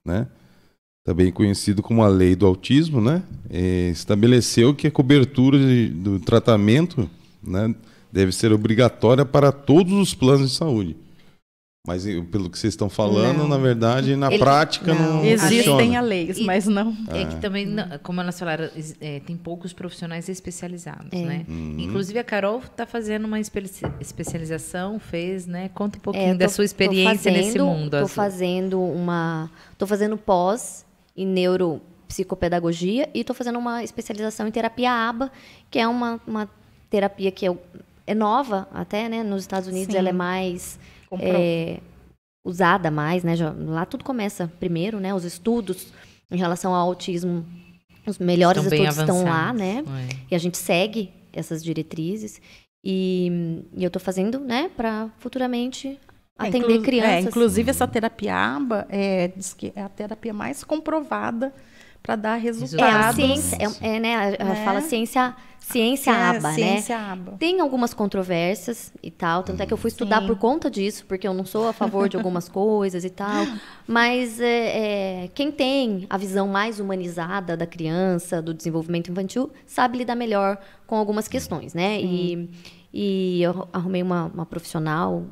Né? Também conhecido como a Lei do Autismo, né? Estabeleceu que a cobertura do tratamento, né, deve ser obrigatória para todos os planos de saúde. Mas, pelo que vocês estão falando, na verdade, na prática não Existem funciona. leis, mas não. É que também, como elas falaram, tem poucos profissionais especializados, né? Inclusive, a Carol está fazendo uma especialização, né? Conta um pouquinho da sua experiência nesse mundo. Estou fazendo pós em neuropsicopedagogia e estou fazendo uma especialização em terapia ABA, que é uma terapia que é nova até, né? Nos Estados Unidos. Sim. Ela é mais usada mais, né? Lá tudo começa primeiro, né? Os estudos em relação ao autismo, os melhores estudos estão lá, né? E a gente segue essas diretrizes. E eu estou fazendo, né? Para futuramente atender crianças. Inclusive, essa terapia ABA diz que é a terapia mais comprovada para dar resultados. A ciência, né? Fala ciência ABA, ciência né? ABA. Tem algumas controvérsias e tal, tanto é que eu fui estudar por conta disso, porque eu não sou a favor de algumas coisas e tal, mas quem tem a visão mais humanizada da criança, do desenvolvimento infantil, sabe lidar melhor com algumas questões, né? E eu arrumei uma profissional,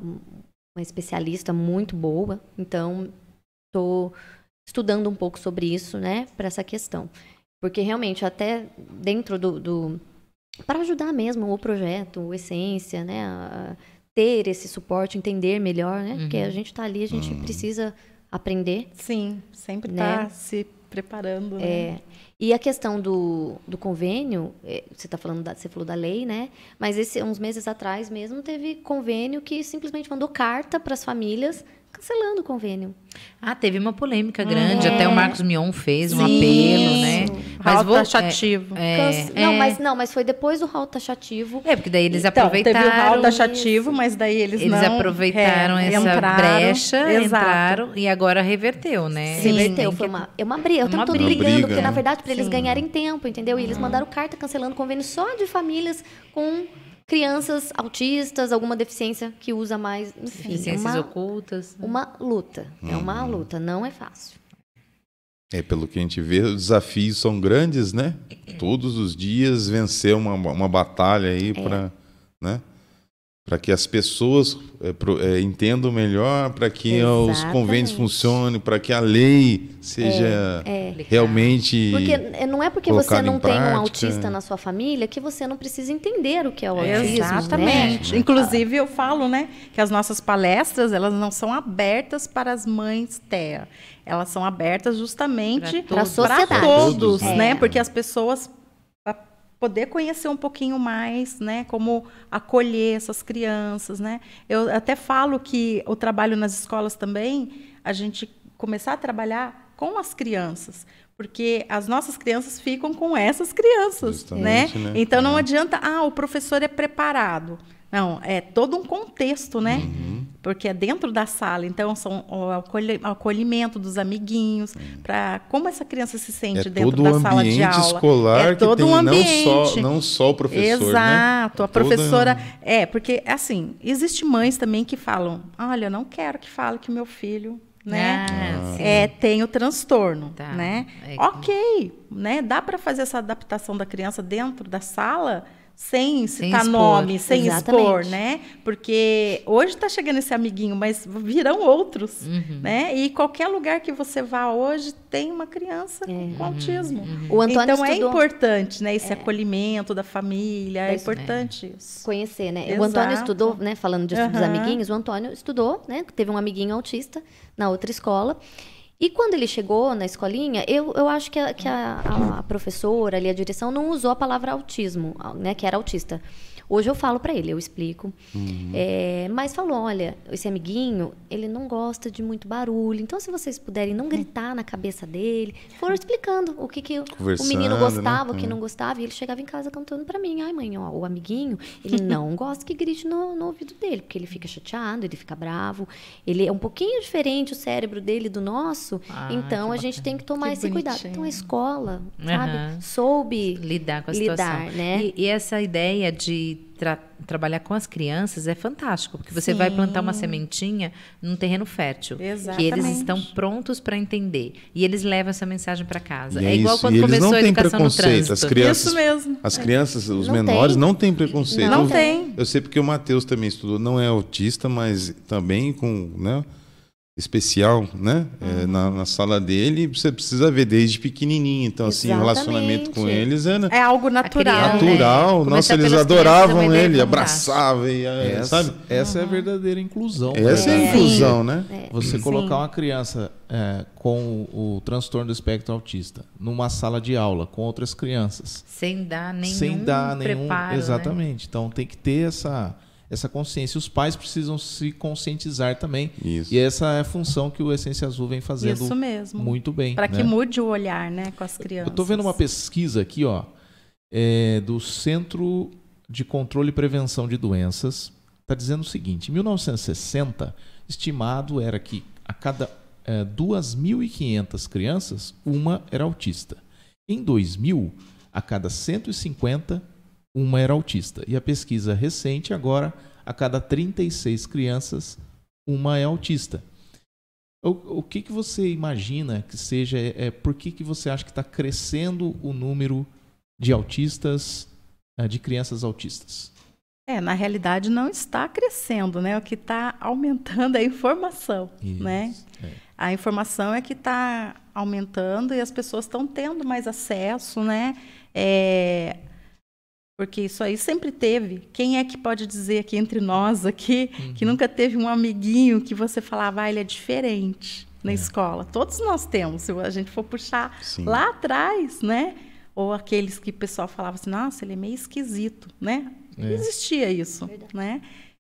uma especialista muito boa, então estou estudando um pouco sobre isso, né, para essa questão. Porque realmente, até dentro para ajudar mesmo o projeto, o Essência, né, a ter esse suporte, entender melhor, né, porque a gente está ali, a gente precisa aprender. Sim, sempre está se preparando. Né? E a questão do convênio, você falou da lei, né, mas uns meses atrás mesmo teve convênio que simplesmente mandou carta para as famílias cancelando o convênio. Teve uma polêmica grande, até o Marcos Mion fez um apelo, né? Mas taxativo. Mas foi depois do rol taxativo. Porque daí eles aproveitaram. Teve o rol taxativo, mas daí eles aproveitaram essa brecha, entraram e agora reverteu, né? Sim, reverteu. Foi uma briga. Eu tô brigando, porque na verdade para eles ganharem tempo, entendeu? E eles mandaram carta cancelando o convênio só de famílias com crianças autistas, alguma deficiência que usa mais, enfim. Deficiências ocultas. Uma luta. É uma luta, não é fácil. Pelo que a gente vê, os desafios são grandes, né? Todos os dias vencer uma batalha aí para, né? Para que as pessoas entendam melhor, para que os convênios funcionem, para que a lei seja realmente. Porque não é porque você não tem um autista na sua família que você não precisa entender o que é o autismo. Exatamente. Né? Inclusive, eu falo, né, que as nossas palestras, elas não são abertas para as mães TEA. Elas são abertas justamente para a sociedade. Todos, né? Porque as pessoas poder conhecer um pouquinho mais, né, como acolher essas crianças, né? Eu até falo que o trabalho nas escolas também, a gente começar a trabalhar com as crianças, porque as nossas crianças ficam com essas crianças, né? Então não adianta, o professor é preparado. Não, é todo um contexto, né? Porque é dentro da sala, então são o acolhimento dos amiguinhos, para como essa criança se sente dentro da sala de aula. É todo o ambiente escolar que todo tem, um ambiente. não só o professor, Exato, né? a professora... porque, assim, existem mães também que falam, olha, eu não quero que fale que meu filho... Né? Tem o transtorno, Tá. né? Ok, né? Dá para fazer essa adaptação da criança dentro da sala sem citar expor. nome, sem Exatamente. expor, né? Porque hoje está chegando esse amiguinho, mas virão outros, né? E qualquer lugar que você vá hoje tem uma criança com autismo. O Antônio Então é estudou- importante, né? Esse acolhimento da família, é importante isso. Conhecer, né? Exato. O Antônio estudou, né? Falando dos amiguinhos, o Antônio estudou, né? Teve um amiguinho autista na outra escola. E quando ele chegou na escolinha, eu acho que a professora ali, a direção, não usou a palavra autismo, né? Que era autista. Hoje eu falo para ele, eu explico. Mas falou, olha, esse amiguinho, ele não gosta de muito barulho. Então, se vocês puderem não gritar na cabeça dele, foram explicando o que o menino gostava, né? o que não gostava. E ele chegava em casa cantando para mim. Ai, mãe, ó, o amiguinho, ele não gosta que grite no ouvido dele, porque ele fica chateado, ele fica bravo. Ele é um pouquinho diferente, o cérebro dele do nosso. Então, a gente tem que tomar Que esse cuidado. bonitinho. Então, a escola, Aham. sabe, soube Lidar com a lidar, situação. né? E essa ideia de trabalhar com as crianças é fantástico, porque você vai plantar uma sementinha num terreno fértil, que eles Exatamente. estão prontos para entender, e eles levam essa mensagem para casa. E É igual isso. quando E eles começou não a têm educação no preconceito. trânsito. As crianças, Isso mesmo. As crianças, os Não menores, tem. não têm preconceito. Não tem. Eu sei porque o Matheus também estudou, não é autista, mas também com, né, especial, né? Na sala dele, você precisa ver desde pequenininho. Então, assim, o relacionamento com Exatamente. eles era É algo natural. criança, natural. né? Nossa, Começar eles pelas crianças é adoravam uma ideia ele, fantástica. abraçavam, e, sabe? Essa é a verdadeira inclusão. Essa é a inclusão, né? Você Sim. colocar uma criança com o transtorno do espectro autista numa sala de aula com outras crianças, Sem dar nenhum sem dar nenhum. preparo, né? Exatamente. Então tem que ter essa consciência. Os pais precisam se conscientizar também. Isso. E essa é a função que o Essência Azul vem fazendo Isso mesmo. muito bem. Para que né? mude o olhar, né, com as crianças. Eu estou vendo uma pesquisa aqui, ó, do Centro de Controle e Prevenção de Doenças. Está dizendo o seguinte: em 1960, estimado era que a cada 2.500 crianças, uma era autista. Em 2000, a cada 150, uma era autista. E a pesquisa recente, agora, a cada 36 crianças, uma é autista. O que você imagina que seja, por que você acha que está crescendo o número de autistas, de crianças autistas? Na realidade não está crescendo, né? O que está aumentando é a informação, Isso, né? A informação é que está aumentando e as pessoas estão tendo mais acesso, né? Porque isso aí sempre teve. Quem é que pode dizer aqui entre nós aqui que nunca teve um amiguinho que você falava, ele é diferente na escola? Todos nós temos, se a gente for puxar Sim. lá atrás, né? Ou aqueles que o pessoal falava assim, nossa, ele é meio esquisito, né? Existia isso, né?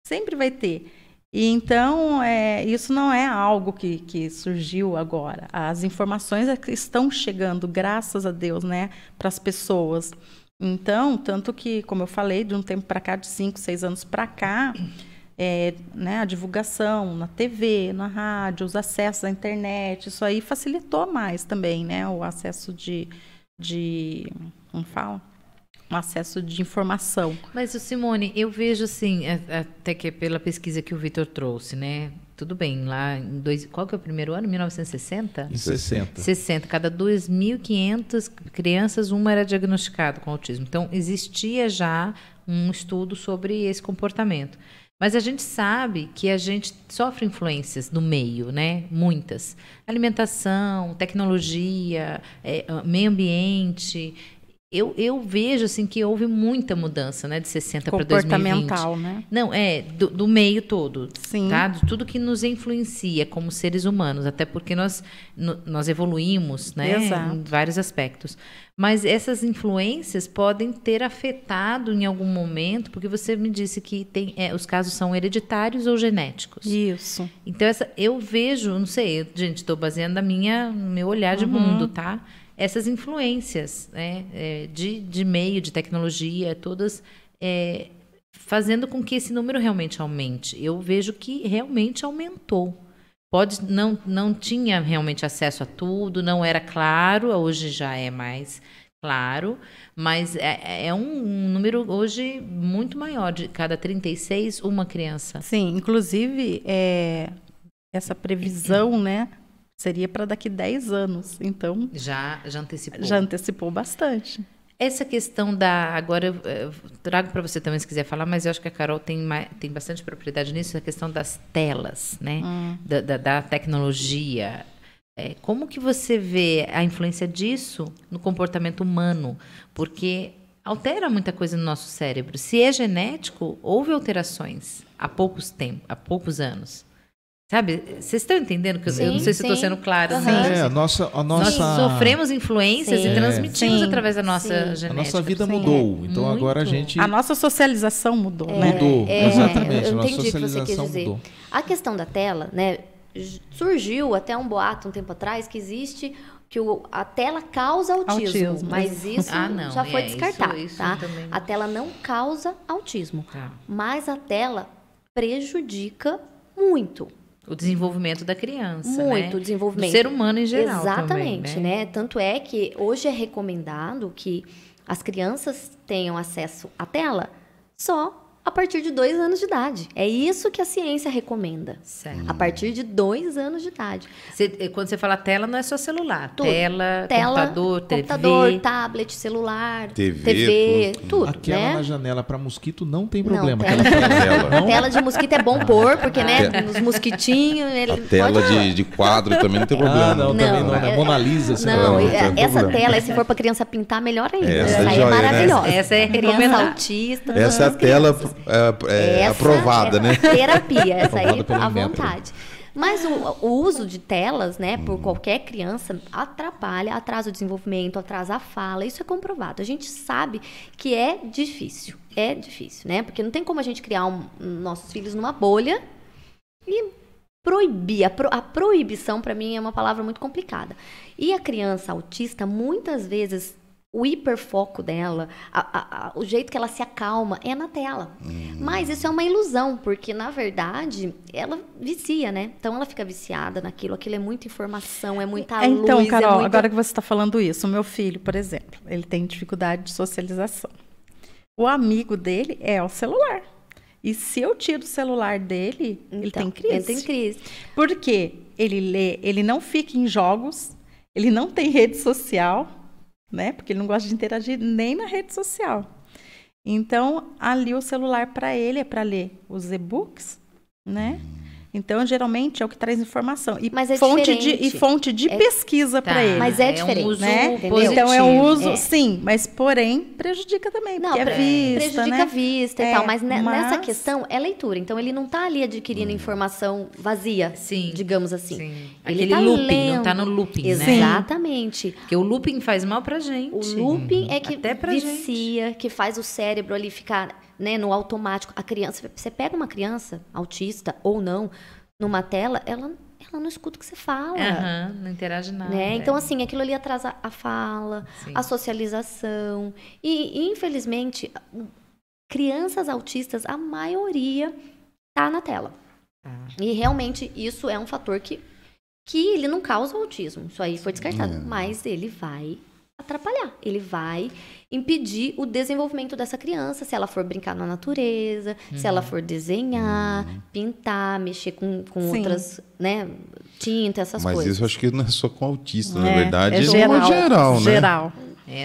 Sempre vai ter. E então, isso não é algo que surgiu agora. As informações estão chegando, graças a Deus, né, para as pessoas. Então, tanto que, como eu falei, de um tempo para cá, de 5, 6 anos para cá, né, a divulgação na TV, na rádio, os acessos à internet, isso aí facilitou mais também, né, o acesso como fala? Um acesso de informação. Mas, Simone, eu vejo assim, até que pela pesquisa que o Vitor trouxe, né? Tudo bem, lá qual que é o primeiro ano? 1960? Em 60. 60. Cada 2.500 crianças, uma era diagnosticada com autismo. Então, existia já um estudo sobre esse comportamento. Mas a gente sabe que a gente sofre influências no meio, né? Muitas. Alimentação, tecnologia, meio ambiente. Eu vejo assim que houve muita mudança, né, de 60 para 2020. Comportamental, né? Não, do meio todo, Sim. tá? De tudo que nos influencia como seres humanos, até porque nós evoluímos, né, Exato. em vários aspectos. Mas essas influências podem ter afetado em algum momento, porque você me disse que os casos são hereditários ou genéticos. Isso. Então, eu vejo, não sei, gente, estou baseando no meu olhar de mundo, tá? Essas influências, né, de meio, de tecnologia, todas fazendo com que esse número realmente aumente. Eu vejo que realmente aumentou. Não tinha realmente acesso a tudo, não era claro, hoje já é mais claro, mas é um número hoje muito maior, de cada 36, uma criança. Sim, inclusive, essa previsão, né, seria para daqui 10 anos. Então, Já antecipou. já antecipou bastante. Essa questão agora eu trago para você também se quiser falar, mas eu acho que a Carol tem bastante propriedade nisso, a questão das telas, né? Da tecnologia. Como que você vê a influência disso no comportamento humano? Porque altera muita coisa no nosso cérebro. Se é genético, houve alterações há poucos anos. Sabe? Vocês estão entendendo? Que eu não sei se estou sendo clara. A nossa... Nós sofremos influências e transmitimos através da nossa genética. A nossa vida mudou. Então agora a gente... A nossa socialização mudou, né? Mudou, exatamente. Eu A nossa entendi o que você quis socialização dizer. mudou. A questão da tela, né? Surgiu até um boato um tempo atrás que existe que a tela causa autismo. Mas isso já foi descartado, isso tá? também. A tela não causa autismo, mas a tela prejudica muito. O desenvolvimento da criança, Muito, né? o desenvolvimento. Do ser humano em geral. Exatamente, também, né? Tanto é que hoje é recomendado que as crianças tenham acesso à tela só a partir de 2 anos de idade. É isso que a ciência recomenda. Certo. A partir de 2 anos de idade. Quando você fala tela, não é só celular. Tudo. Tela, computador, tablet, celular, TV, tudo, Aquela né? na janela para mosquito não tem problema. Não, Aquela tela. tela de mosquito é bom pôr, porque, né, nos mosquitinhos... A tela de quadro também não tem problema. Não, também não, né? Mona Lisa, você Não, não tem essa problema. tela, se for para criança pintar, melhor ainda. Essa Essa é aí joia, é né? maravilhosa. Essa é criança recomendada. autista. Essa é a todas as tela crianças. aprovada, né? Terapia, essa aí Aprovada pelo à Inmetro. vontade. Mas o uso de telas, né, por qualquer criança, atrasa o desenvolvimento, atrasa a fala, isso é comprovado. A gente sabe que é difícil, né? Porque não tem como a gente criar nossos filhos numa bolha e proibir. A proibição, para mim, é uma palavra muito complicada. E a criança autista, muitas vezes, o hiperfoco dela, o jeito que ela se acalma é na tela. Mas isso é uma ilusão, porque, na verdade, ela vicia, né? Então, ela fica viciada naquilo. Aquilo é muita informação, é muita luz. Então, Carol, muita... agora que você está falando isso, o meu filho, por exemplo, ele tem dificuldade de socialização. O amigo dele é o celular. E se eu tiro o celular dele, ele tem crise. Ele tem crise. Por quê? Ele lê, ele não fica em jogos, ele não tem rede social, né? Porque ele não gosta de interagir nem na rede social. Então, ali o celular para ele é para ler os e-books, né? Então, geralmente é o que traz informação. E Mas é fonte diferente. fonte de pesquisa para ele. Mas é diferente, um uso né? positivo. Então é um uso, É. sim, mas porém prejudica também, Não, porque é vista, prejudica né? a vista e É, tal, mas nessa mas- questão é leitura. Então, ele não está ali adquirindo informação vazia, Sim. digamos assim. Sim. Ele Aquele tá looping, lendo. não tá no looping, né? Exatamente. Porque o looping faz mal pra gente. O looping é que Até pra vicia, que faz o cérebro ali ficar, né, no automático. A criança, você pega uma criança autista ou não, numa tela, ela não escuta o que você fala. Aham, não interage nada. Né? Então, assim, aquilo ali atrasa a fala, Sim. a socialização. E, infelizmente, crianças autistas, a maioria tá na tela. E realmente isso é um fator que ele não causa autismo. Isso aí foi descartado. Mas ele vai atrapalhar. Ele vai impedir o desenvolvimento dessa criança se ela for brincar na natureza, se ela for desenhar, pintar, mexer com Sim. outras, né, tinta, essas Mas coisas. isso eu acho que não é só com autista, na É, verdade, é é geral, geral, né? geral.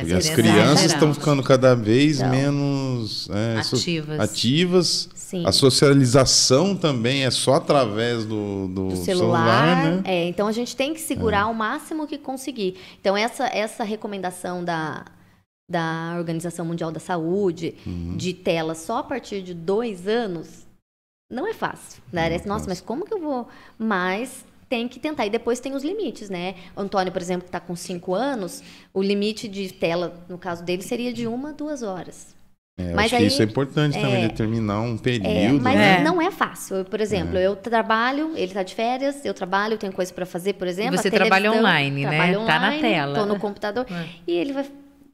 Porque as crianças estão ficando cada vez Então. menos ativas. Sim. A socialização também é só através do celular, né? Então a gente tem que segurar o máximo que conseguir. Então essa recomendação da Organização Mundial da Saúde de tela só a partir de 2 anos não é fácil. Né? Nossa, mas como que eu vou? Mas tem que tentar. E depois tem os limites, né? O Antônio, por exemplo, que está com 5 anos, o limite de tela, no caso dele, seria de 1 a 2 horas. Mas acho que isso é importante também, determinar um período, mas né? não é fácil. Eu, por exemplo, eu trabalho, ele está de férias, eu trabalho, tenho coisa para fazer, por exemplo. E você a televisão, trabalha online, né? trabalho Tá na online, tela. Tô no computador. E ele vai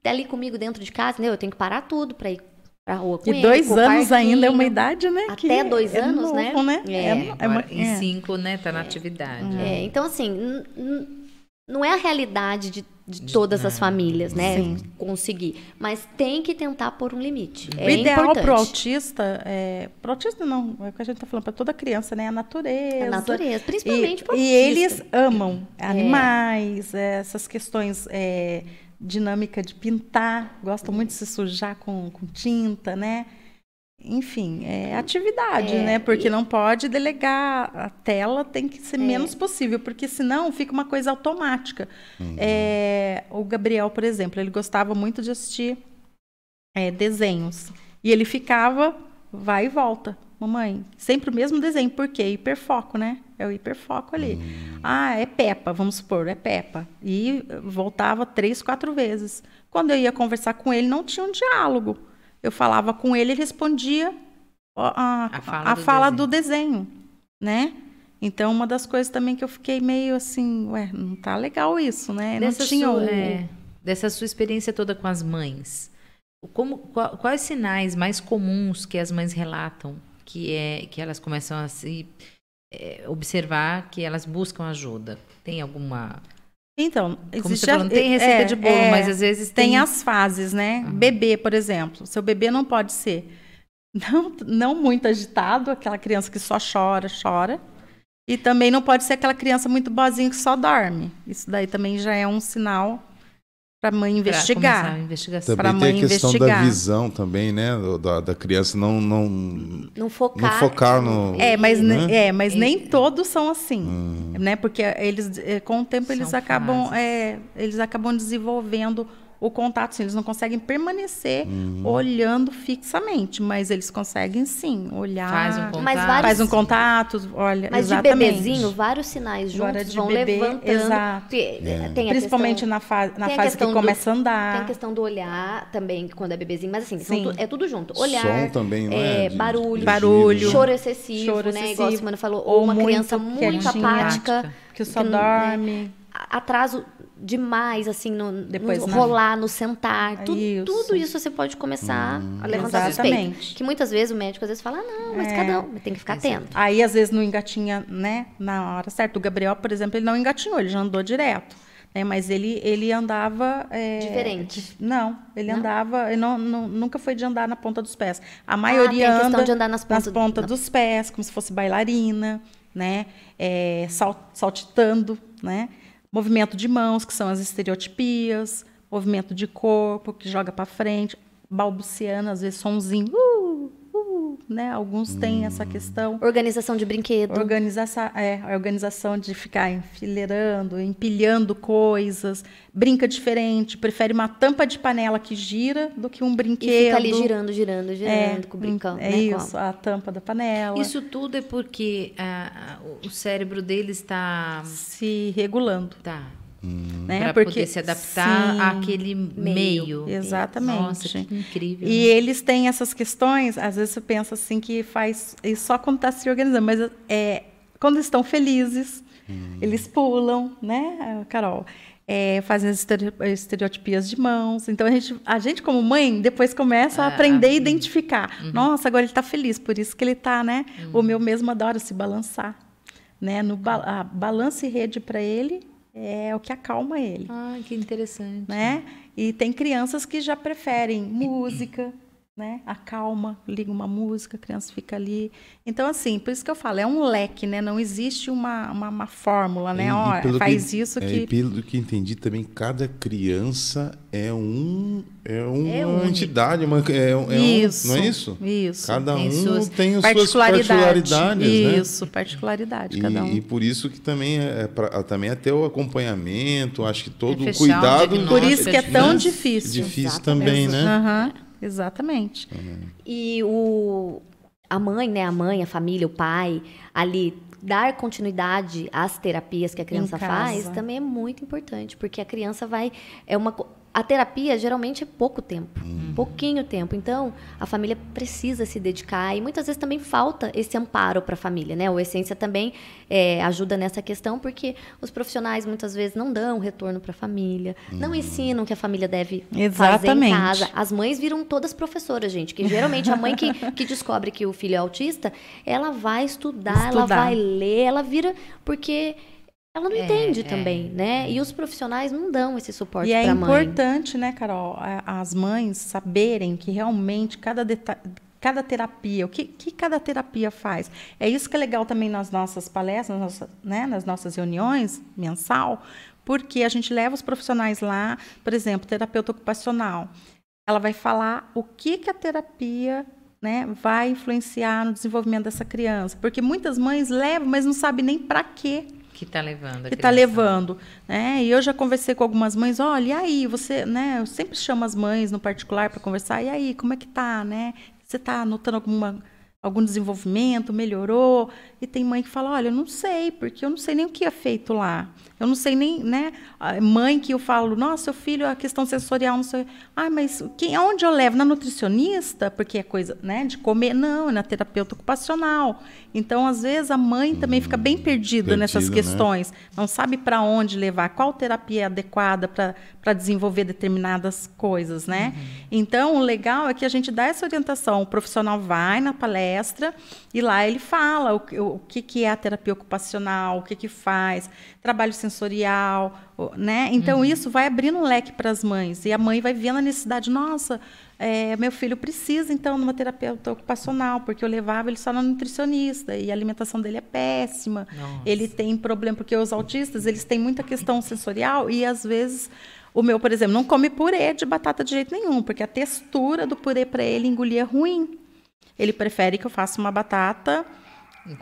ali comigo dentro de casa, né? Eu tenho que parar tudo para ir pra rua com E ele. 2 pro anos ainda é uma parquinho. idade, né? Até que 2 é anos, novo, né? Agora, em 5, né, tá na atividade. Então, assim, não é a realidade de todas as famílias, né? Sim. Conseguir. Mas tem que tentar pôr um limite. O É ideal importante. pro autista não, é o que a gente está falando, para toda criança, né? A natureza. A natureza, principalmente pro E autista. eles amam animais, essas questões dinâmica de pintar, gostam muito de se sujar com tinta, né? Enfim, é atividade, né? Porque não pode delegar a tela, tem que ser menos possível, porque senão fica uma coisa automática. O Gabriel, por exemplo, ele gostava muito de assistir desenhos. E ele ficava, vai e volta. Mamãe, sempre o mesmo desenho. Por quê? Hiperfoco, né? É o hiperfoco ali. Ah, é Peppa, vamos supor, é Peppa. E voltava 3, 4 vezes. Quando eu ia conversar com ele, não tinha um diálogo. Eu falava com ele, ele respondia a fala do desenho, né? Então, uma das coisas também que eu fiquei meio assim, não tá legal isso, né? Dessa sua experiência toda com as mães, quais sinais mais comuns que as mães relatam que elas começam a se observar que elas buscam ajuda? Tem alguma... Então, como você falou, não tem receita de bolo, mas às vezes tem as fases, né? Bebê, por exemplo. Seu bebê não pode ser não muito agitado, aquela criança que só chora. E também não pode ser aquela criança muito boazinha que só dorme. Isso daí também já é um sinal para a mãe investigar. Também tem a questão da visão também, né? Da criança não focar no... Mas nem todos são assim, né? Porque eles, com o tempo, eles acabam desenvolvendo o contato, assim, eles não conseguem permanecer olhando fixamente, mas eles conseguem sim olhar. Faz um contato, olha. Mas exatamente. De bebezinho, vários sinais juntos vão bebê, levantando. Exato. Tem principalmente na fase que começa a andar. Tem a questão do olhar também, quando é bebezinho, mas assim, é tudo junto. Olhar, som também, não é? Barulho, choro excessivo, né? Igual a Simone falou, ou uma criança muito apática. Que só dorme. Atraso demais, assim, no rolar, no sentar. Tudo isso você pode começar a levantar suspeita. Que muitas vezes o médico fala, mas cada um tem que ficar atento. Aí, às vezes, não engatinha, né, na hora certa. O Gabriel, por exemplo, ele não engatinhou, ele já andou direto. Mas ele andava... Diferente. Ele andava... Ele nunca foi de andar na ponta dos pés. A maioria tem a questão anda de andar nas pontas dos pés, como se fosse bailarina, né? Saltitando, né? Movimento de mãos, que são as estereotipias, movimento de corpo, que joga para frente, balbuciando, às vezes sonzinho, né? Alguns têm essa questão. Organização de brinquedo. A organização de ficar enfileirando, empilhando coisas, brinca diferente, prefere uma tampa de panela que gira do que um brinquedo. E fica ali girando com o brincão. Isso, a tampa da panela. Isso tudo é porque o cérebro dele está... se regulando. Tá. Né? Para poder se adaptar àquele meio. Exatamente. Nossa, que incrível. E eles têm essas questões, às vezes você pensa assim que faz isso só quando está se organizando, mas quando estão felizes, eles pulam, né, Carol? Fazem as estereotipias de mãos. Então, a gente como mãe, depois começa a aprender a identificar. Nossa, agora ele está feliz, por isso que ele está, né? O meu mesmo adora se balançar. Né? A balança e rede para ele é o que acalma ele. Que interessante. Né? E tem crianças que já preferem música, né? Acalma, liga uma música, a criança fica ali. Então, assim, por isso que eu falo, é um leque, né? Não existe uma fórmula, né? Faz isso que... E pelo que entendi também, cada criança é uma entidade, isso, não é isso? Isso. Cada um tem as suas particularidades, né? Isso, particularidade, cada um. E por isso que também também até o acompanhamento, acho que todo o cuidado... Por isso que é tão difícil. Difícil também, né? Exatamente. E a mãe, a família, o pai, ali, dar continuidade às terapias que a criança faz também é muito importante, porque a criança vai... a terapia geralmente é pouco tempo, pouquinho tempo. Então, a família precisa se dedicar e muitas vezes também falta esse amparo para a família, né? O Essência também ajuda nessa questão porque os profissionais muitas vezes não dão retorno para a família, não ensinam o que a família deve fazer em casa. As mães viram todas professoras, gente, que geralmente a mãe que descobre que o filho é autista, ela vai estudar, ela vai ler, ela vira porque ela não entende também, né? E os profissionais não dão esse suporte para a mãe. E é importante, né, Carol, as mães saberem que realmente cada terapia, o que cada terapia faz. É isso que é legal também nas nossas palestras, nas nossas reuniões mensal, porque a gente leva os profissionais lá, por exemplo, terapeuta ocupacional. Ela vai falar o que a terapia, né, vai influenciar no desenvolvimento dessa criança. Porque muitas mães levam, mas não sabem nem para quê. Que está levando. Que está levando. Né? E eu já conversei com algumas mães, olha, e aí, você, né? Eu sempre chamo as mães no particular para conversar, e aí, como é que tá, né? Você está notando algum desenvolvimento, melhorou? E tem mãe que fala, olha, eu não sei, porque eu não sei nem o que é feito lá. Eu não sei nem, né? A mãe que eu falo, nossa, seu filho, a questão sensorial, não sei. Ah, mas aonde eu levo? Na nutricionista? Porque é coisa, né, de comer? Não, é na terapeuta ocupacional. Então, às vezes, a mãe também fica bem perdida nessas questões. Né? Não sabe para onde levar, qual terapia é adequada para desenvolver determinadas coisas, né? Então, o legal é que a gente dá essa orientação. O profissional vai na palestra e lá ele fala o que é a terapia ocupacional, o que faz, trabalho sensorial, né? Então, isso vai abrindo um leque para as mães. E a mãe vai vendo a necessidade. Nossa, meu filho precisa, então, de uma terapeuta ocupacional, porque eu levava ele só na nutricionista e a alimentação dele é péssima. Nossa. Ele tem problema, porque os autistas, eles têm muita questão sensorial e, às vezes, o meu, por exemplo, não come purê de batata de jeito nenhum, porque a textura do purê para ele engolir é ruim. Ele prefere que eu faça uma batata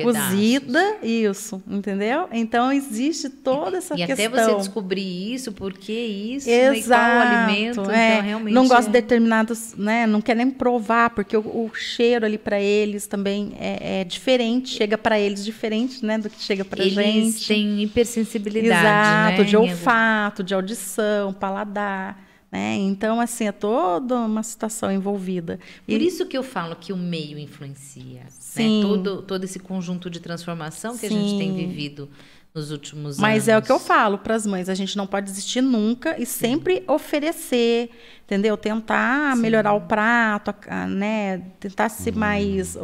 cozida, isso, entendeu? Então, existe toda essa questão. E até você descobrir isso, por que isso, exato, qual alimento, então realmente... Não gosto de determinados, né? Não quer nem provar, porque o cheiro ali para eles também é diferente, chega para eles diferente, né, do que chega para gente. Eles têm hipersensibilidade, exato, né? De olfato, de audição, paladar. Né? Então, assim, é toda uma situação envolvida. Por isso que eu falo que o meio influencia. Sim. Né? Todo esse conjunto de transformação que a gente tem vivido nos últimos anos. Mas é o que eu falo para as mães, a gente não pode desistir nunca e sempre oferecer, entendeu? Tentar melhorar o prato, né? Tentar ser mais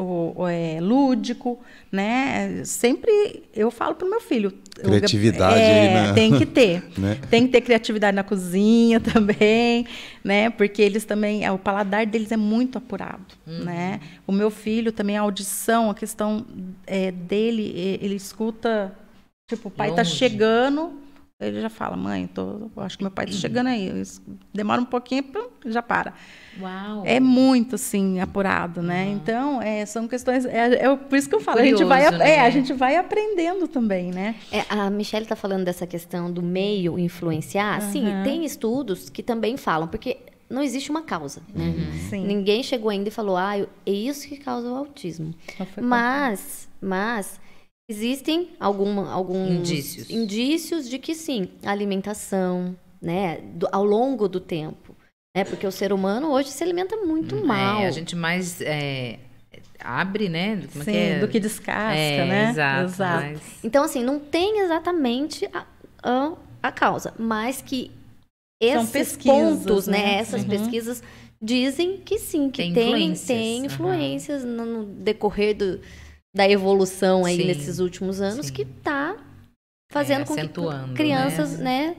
lúdico, né? Sempre eu falo para o meu filho. Criatividade aí, né? Tem que ter. Né? Tem que ter criatividade na cozinha também, né? Porque eles também, o paladar deles é muito apurado, né? O meu filho também, a audição, a questão dele, ele escuta... Tipo, o pai está chegando, ele já fala, mãe, eu acho que meu pai está chegando aí. Demora um pouquinho, já para. Uau. É muito, assim, apurado, né? Então, são questões... por isso que eu falo, curioso, a gente vai aprendendo também, né? A Michelle está falando dessa questão do meio influenciar. Sim, tem estudos que também falam, porque não existe uma causa, né? Sim. Ninguém chegou ainda e falou, é isso que causa o autismo. Mas existem alguns indícios de que sim, a alimentação, né, ao longo do tempo, né, porque o ser humano hoje se alimenta muito mal. A gente mais abre, né, do que descasca, né? Exato. Mas... Então, assim, não tem exatamente a causa, mas que esses pontos, né, essas pesquisas dizem que sim, que tem influências no decorrer da evolução aí nesses últimos anos que está fazendo com que crianças, né,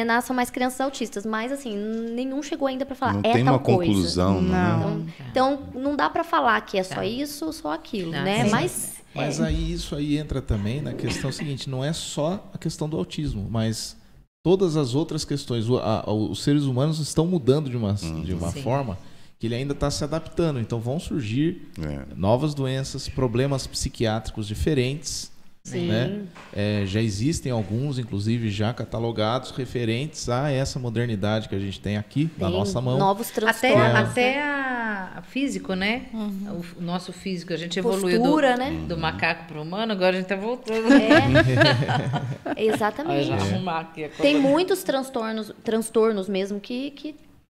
nasçam mais crianças autistas. Mas, assim, nenhum chegou ainda para falar não tem tal uma conclusão, coisa. Não. Então, não dá para falar que é só isso ou só aquilo, né? Mas aí isso aí entra também na questão seguinte, não é só a questão do autismo, mas todas as outras questões. Os seres humanos estão mudando de uma forma... que ele ainda está se adaptando. Então, vão surgir novas doenças, problemas psiquiátricos diferentes, Sim. né? Já existem alguns, inclusive, já catalogados referentes a essa modernidade que a gente tem aqui na Tem nossa mão. novos Até, transtornos. até a físico, né? O nosso físico, a gente evoluiu Postura, né? do macaco para o humano, agora a gente tá voltando. Exatamente. Arrumar aqui a Tem coluna. muitos transtornos mesmo que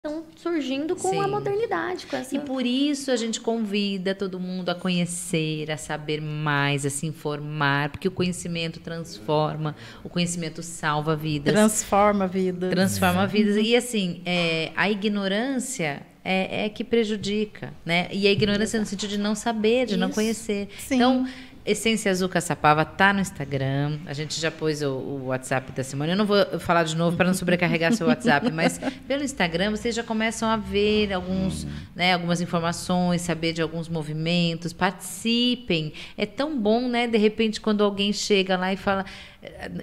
estão surgindo com a Sim. modernidade, com essa... E por isso a gente convida todo mundo a conhecer, a saber mais, a se informar, porque o conhecimento transforma, o conhecimento salva vidas. Transforma a vida. Transforma vidas. E assim, a ignorância é que prejudica, né? E a ignorância no sentido de não saber, de não Isso. conhecer. Sim. Então, Essência Azul Caçapava tá no Instagram. A gente já pôs o WhatsApp da Simone. Eu não vou falar de novo para não sobrecarregar seu WhatsApp, mas pelo Instagram vocês já começam a ver algumas informações, saber de alguns movimentos. Participem. É tão bom, né? De repente, quando alguém chega lá e fala...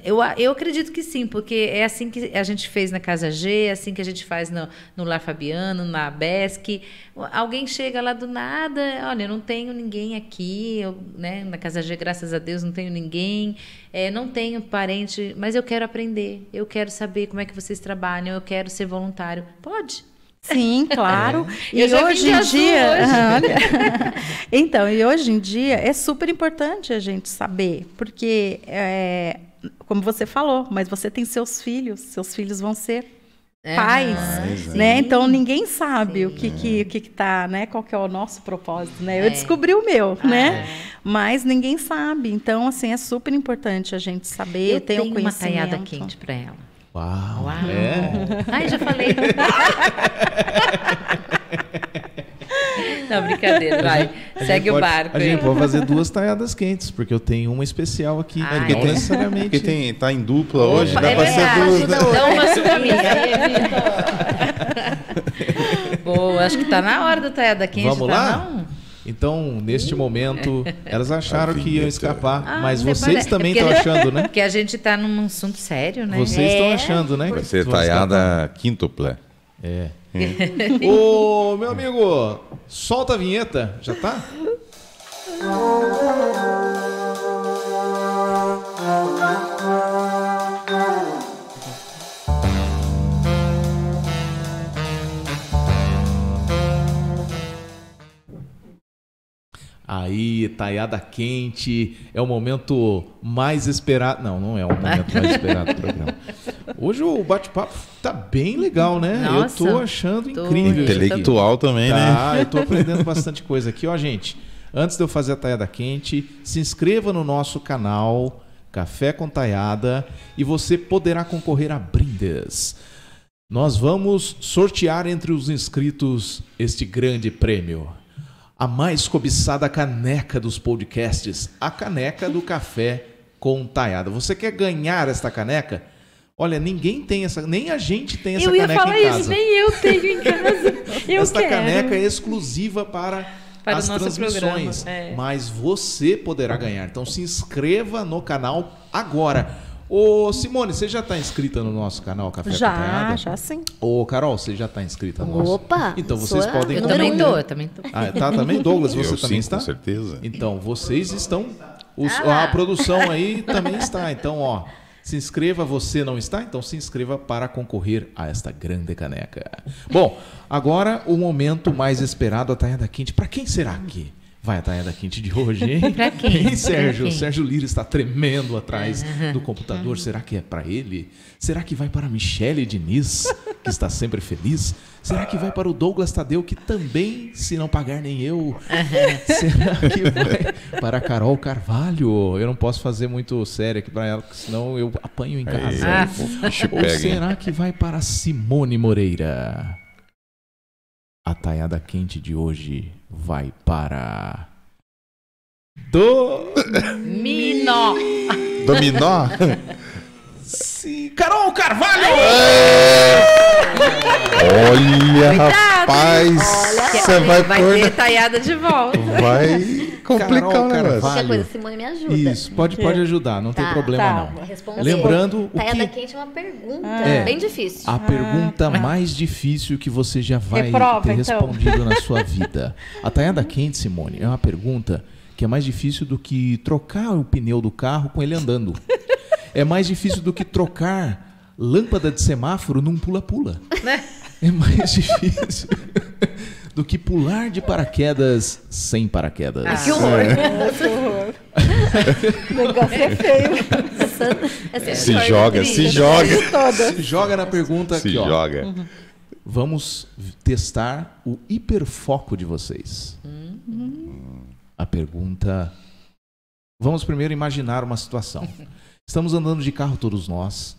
Eu acredito que sim, porque é assim que a gente fez na Casa G, é assim que a gente faz no Lar Fabiano, na BESC. Alguém chega lá do nada, olha, eu não tenho ninguém aqui, né, na Casa G, graças a Deus, não tenho ninguém, não tenho parente, mas eu quero aprender, eu quero saber como é que vocês trabalham, eu quero ser voluntário. Pode. Sim, claro. Eu E já vim hoje de em azul dia, hoje. olha, então, e hoje em dia é super importante a gente saber, porque como você falou, mas você tem seus filhos vão ser pais, né? Então ninguém sabe o que tá, né? Qual que é o nosso propósito, né? Eu descobri o meu, né? Mas ninguém sabe. Então, assim, é super importante a gente saber, Eu ter o tenho uma conhecimento. taiada quente para ela. Uau! Uau. É? Ai, já falei. Não, brincadeira, vai. Segue o barco. A gente aí. pode fazer 2 taiadas quentes, porque eu tenho uma especial aqui. Ah, porque é? não necessariamente... Porque tá em dupla hoje, Opa, dá pra ser verdade. duas, né? Dá uma sumida aí, Vitor. Boa, acho que tá na hora do taiada quente. Vamos tá, lá? Não? Então, neste momento, elas acharam que iam escapar, mas você vocês parece- também é porque estão achando, né? Porque a gente tá num assunto sério, né? Vocês estão achando, né? Vai ser que vão escapar. taiada quíntupla. É. Ô, meu amigo, solta a vinheta. Já tá? Aí, taiada quente, é o momento mais esperado. Não, não é o momento mais esperado do programa. Hoje o bate-papo tá bem legal, né? Nossa, eu tô achando tô- incrível. isso aqui. Intelectual também, né? Tá, eu tô aprendendo bastante coisa aqui. Ó, gente, antes de eu fazer a taiada quente, se inscreva no nosso canal Café com Taiada e você poderá concorrer a brindes. Nós vamos sortear entre os inscritos este grande prêmio. A mais cobiçada caneca dos podcasts, a caneca do Café com Taiada. Você quer ganhar esta caneca? Olha, ninguém tem essa, nem a gente tem essa Eu ia caneca falar em isso, casa. nem eu tenho em casa. Eu Esta quero. caneca é exclusiva para Para o as nosso transmissões, programa, é. mas você poderá ganhar. Então se inscreva no canal agora. Ô Simone, você já está inscrita no nosso canal Café com Taiada? Já sim. Ô Carol, você já está inscrita no nosso? Opa! Então vocês sou podem Eu número também um. tô, eu também tô. Ah, tá também? Douglas, você Eu também sim, está? com certeza. Então, vocês estão... a produção aí também está. Então, ó, se inscreva, você não está? Então se inscreva para concorrer a esta grande caneca. Bom, agora o momento mais esperado, a taiada quente. Para quem será que vai a taiada quente de hoje, hein? Pra quem? Hein, Sérgio? Pra quem? Sérgio Lira está tremendo atrás do computador. Será que é para ele? Será que vai para a Michele Diniz, que está sempre feliz? Será que vai para o Douglas Tadeu, que também, se não pagar nem eu? Será que vai para a Carol Carvalho? Eu não posso fazer muito sério aqui para ela, porque senão eu apanho em casa. Ah. Bicho Ou pega, hein? será que vai para a Simone Moreira? A taiada quente de hoje vai para... Minó. Dominó? Carol Carvalho! Olha, rapaz, você vai Vai pôr... ter taiada de volta. Vai complicar Carol o negócio. Carvalho. Qualquer coisa, Simone me ajuda. Isso, pode ajudar, não tem Tá, problema tá. não. Responde. Lembrando o Taiada que... quente é uma pergunta É. bem difícil. A pergunta mais difícil que você já vai Reprova, ter então. respondido na sua vida. A taiada quente, Simone, é uma pergunta que é mais difícil do que trocar o pneu do carro com ele andando. É mais difícil do que trocar lâmpada de semáforo num pula-pula. É mais difícil do que pular de paraquedas sem paraquedas. Que horror. O negócio é feio. Se joga. Se joga na pergunta Se aqui, ó. joga. Vamos testar o hiperfoco de vocês. A pergunta... Vamos primeiro imaginar uma situação. Estamos andando de carro todos nós,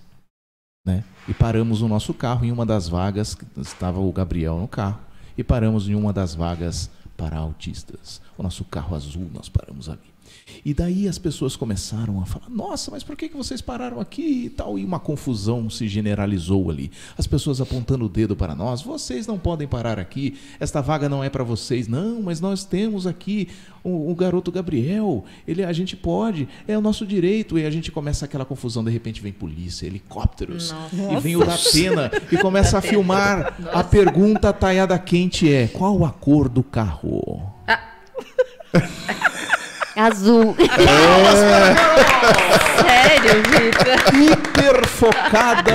né? E paramos o nosso carro em uma das vagas, estava o Gabriel no carro, e paramos em uma das vagas para autistas. O nosso carro azul, nós paramos ali. E daí as pessoas começaram a falar, nossa, mas por que vocês pararam aqui e tal? E uma confusão se generalizou ali. As pessoas apontando o dedo para nós, vocês não podem parar aqui, esta vaga não é para vocês. Não, mas nós temos aqui o garoto Gabriel, a gente pode, é o nosso direito. E a gente começa aquela confusão, de repente vem polícia, helicópteros, e vem o Datena e começa a filmar. A pergunta taiada quente é, qual a cor do carro? Azul. Sério, Vitor? Hiperfocada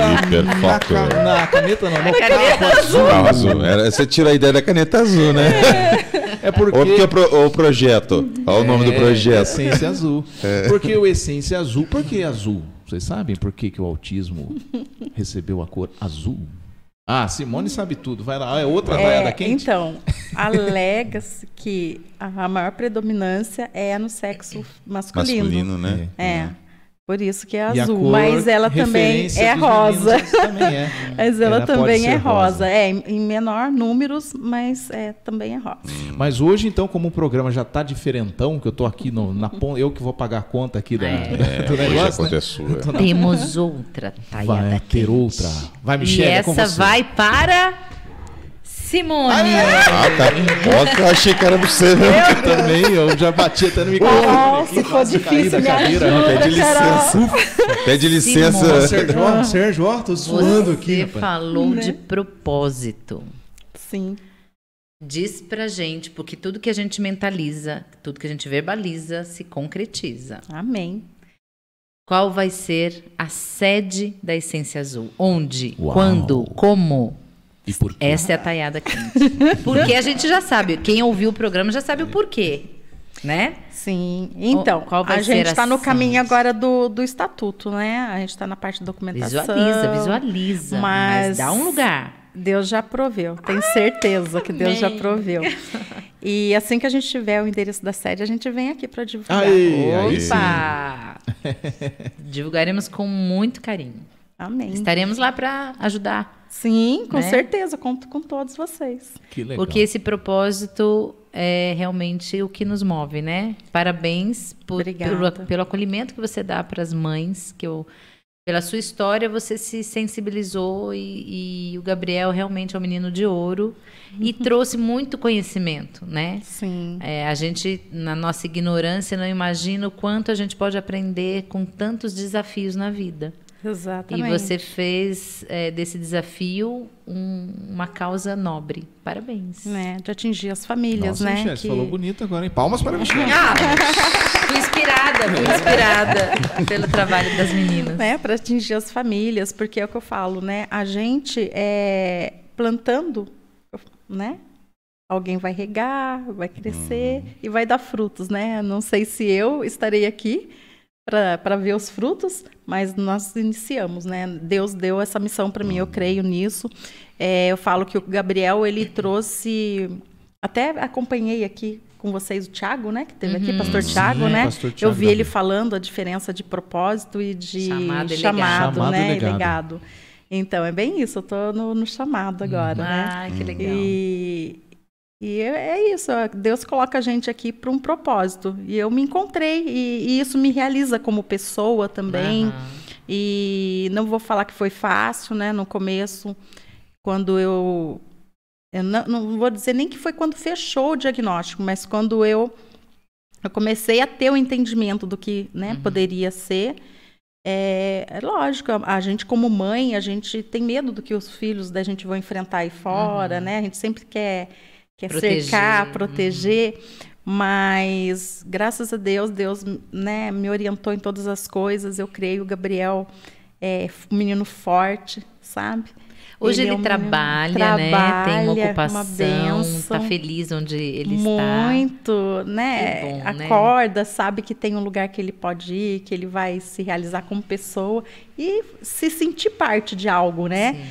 na caneta, não, no caneta carro azul. Carro azul. Você tira a ideia da caneta azul, né? É porque... Ou porque o projeto. Olha o nome do projeto. Essência Azul. Porque o Essência Azul, por que azul? Vocês sabem por que o autismo recebeu a cor azul? Ah, Simone sabe tudo. Vai lá, é outra taiada quente? Então, alega-se que a maior predominância é no sexo masculino. Masculino, né? Por isso que é E a azul. cor, Mas ela também referência é dos rosa. meninos, também é. Mas ela Ela pode também ser é rosa. rosa. Em menor números, mas também é rosa. Mas hoje, então, como o programa já está diferentão, que eu estou aqui na ponta, eu que vou pagar a conta aqui do Hoje a negócio, conta né? é sua. Temos outra taiada Vai quente. ter outra. Vai, E Michele, é com essa você. vai para Simone. Ah, tá. Ó, que eu achei que era do você, né? Também, eu já bati até no microfone. Se for difícil, me ajuda, Pede licença. Pede licença. Sérgio, ó, tô suando aqui, Você rapaz. falou de propósito. Sim. Diz pra gente, porque tudo que a gente mentaliza, tudo que a gente verbaliza, se concretiza. Amém. Qual vai ser a sede da Essência Azul? Onde? Uau. Quando? Como? E por quê? Essa é a taiada quente. Porque a gente já sabe, quem ouviu o programa já sabe o porquê, né? Sim. Então, Qual vai a ser gente a está no caminho sede? agora do estatuto, né? A gente está na parte de documentação. Visualiza. Mas dá um lugar. Deus já proveu, tenho certeza que Deus já Amém. proveu. E assim que a gente tiver o endereço da sede, a gente vem aqui para divulgar. Aí sim. Opa! Divulgaremos com muito carinho. Amém. Estaremos lá para ajudar. Sim, com Né? certeza, conto com todos vocês. Que legal. Porque esse propósito é realmente o que nos move, né? Parabéns Obrigada. pelo acolhimento que você dá para as mães, pela sua história você se sensibilizou e o Gabriel realmente é um menino de ouro e trouxe muito conhecimento, né? Sim. A gente, na nossa ignorância, não imagina o quanto a gente pode aprender com tantos desafios na vida. Exatamente. E você fez desse desafio uma causa nobre. Parabéns. Né, de atingir as famílias, Nossa, né? Michele, você falou bonito agora, hein? Palmas para a Michele. Fui inspirada pelo trabalho das meninas. Né, para atingir as famílias, porque é o que eu falo, né? A gente plantando, né? Alguém vai regar, vai crescer e vai dar frutos, né? Não sei se eu estarei aqui para ver os frutos, mas nós iniciamos, né? Deus deu essa missão para mim, eu creio nisso. Eu falo que o Gabriel, ele trouxe... Até acompanhei aqui com vocês o Thiago, né? Que teve aqui, pastor Thiago, Sim, né? pastor Eu Thiago vi da ele Vida. falando a diferença de propósito e de Chamado e chamado, legado. né? Chamado e E legado. legado. Então, é bem isso, eu tô no chamado agora, né? Ai, que legal. E é isso, Deus coloca a gente aqui para um propósito. E eu me encontrei, e isso me realiza como pessoa também. Aham. E não vou falar que foi fácil, né? No começo, quando eu não vou dizer nem que foi quando fechou o diagnóstico, mas quando eu comecei a ter o entendimento do que, né, poderia ser. É lógico, a gente como mãe, a gente tem medo do que os filhos da gente vão enfrentar aí fora, né? A gente sempre quer Proteger. cercar, proteger, Mas, graças a Deus, Deus, né, me orientou em todas as coisas. Eu criei o Gabriel, um menino forte, sabe? Hoje ele é um trabalha, né? Tem uma ocupação, benção. Tá feliz onde ele Muito, né? Que bom, Acorda, sabe que tem um lugar que ele pode ir, que ele vai se realizar como pessoa e se sentir parte de algo, né?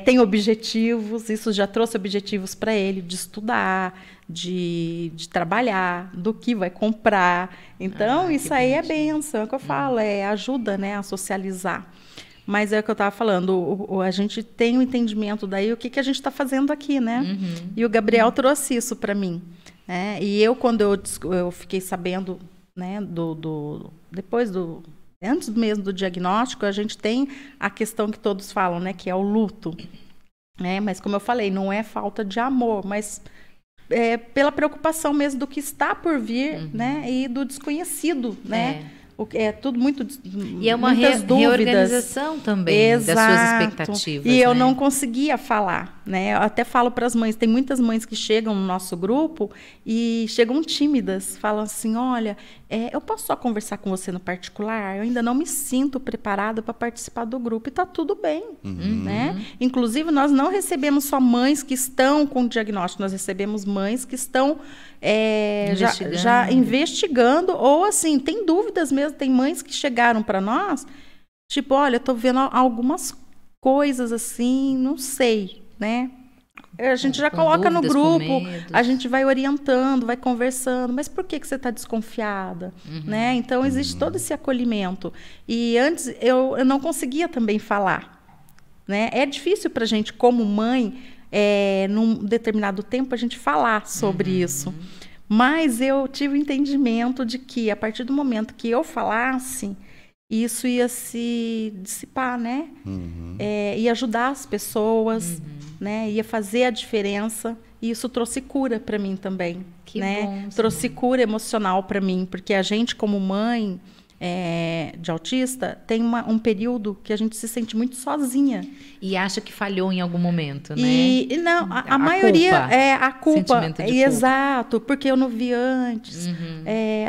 Tem objetivos, isso já trouxe objetivos para ele, de estudar, de trabalhar, do que vai comprar. Então, isso aí é bênção, é o que eu falo, ajuda, né, a socializar. Mas é o que eu estava falando, a gente tem um entendimento daí, o que a gente está fazendo aqui, né? E o Gabriel trouxe isso para mim. Né? E quando eu fiquei sabendo, né, antes mesmo do diagnóstico, a gente tem a questão que todos falam, né, que é o luto. Né? Mas, como eu falei, não é falta de amor, mas pela preocupação mesmo do que está por vir, né, e do desconhecido, né? É tudo muito. E é uma reorganização também das suas expectativas. E eu não conseguia falar, né? Eu até falo para as mães, tem muitas mães que chegam no nosso grupo e chegam tímidas, falam assim: olha, eu posso só conversar com você no particular? Eu ainda não me sinto preparada para participar do grupo. E está tudo bem, né? Inclusive, nós não recebemos só mães que estão com diagnóstico, nós recebemos mães que estão já investigando, ou assim, tem dúvidas mesmo, tem mães que chegaram para nós, tipo, olha, estou vendo algumas coisas assim, não sei, né? A gente já coloca no grupo, a gente vai orientando, vai conversando, mas por que você está desconfiada? Né? Então, existe todo esse acolhimento. E antes, eu não conseguia também falar. Né? É difícil para a gente, como mãe, num determinado tempo, a gente falar sobre isso. Mas eu tive o entendimento de que, a partir do momento que eu falasse, isso ia se dissipar, né? Ia ajudar as pessoas, né? Ia fazer a diferença. E isso trouxe cura para mim também. Que né? bom, Trouxe cura emocional para mim, porque a gente, como mãe de autista, tem um período que a gente se sente muito sozinha. E acha que falhou em algum momento, né? E não, a maioria culpa. é a culpa. Sentimento de culpa. Exato, porque eu não vi antes.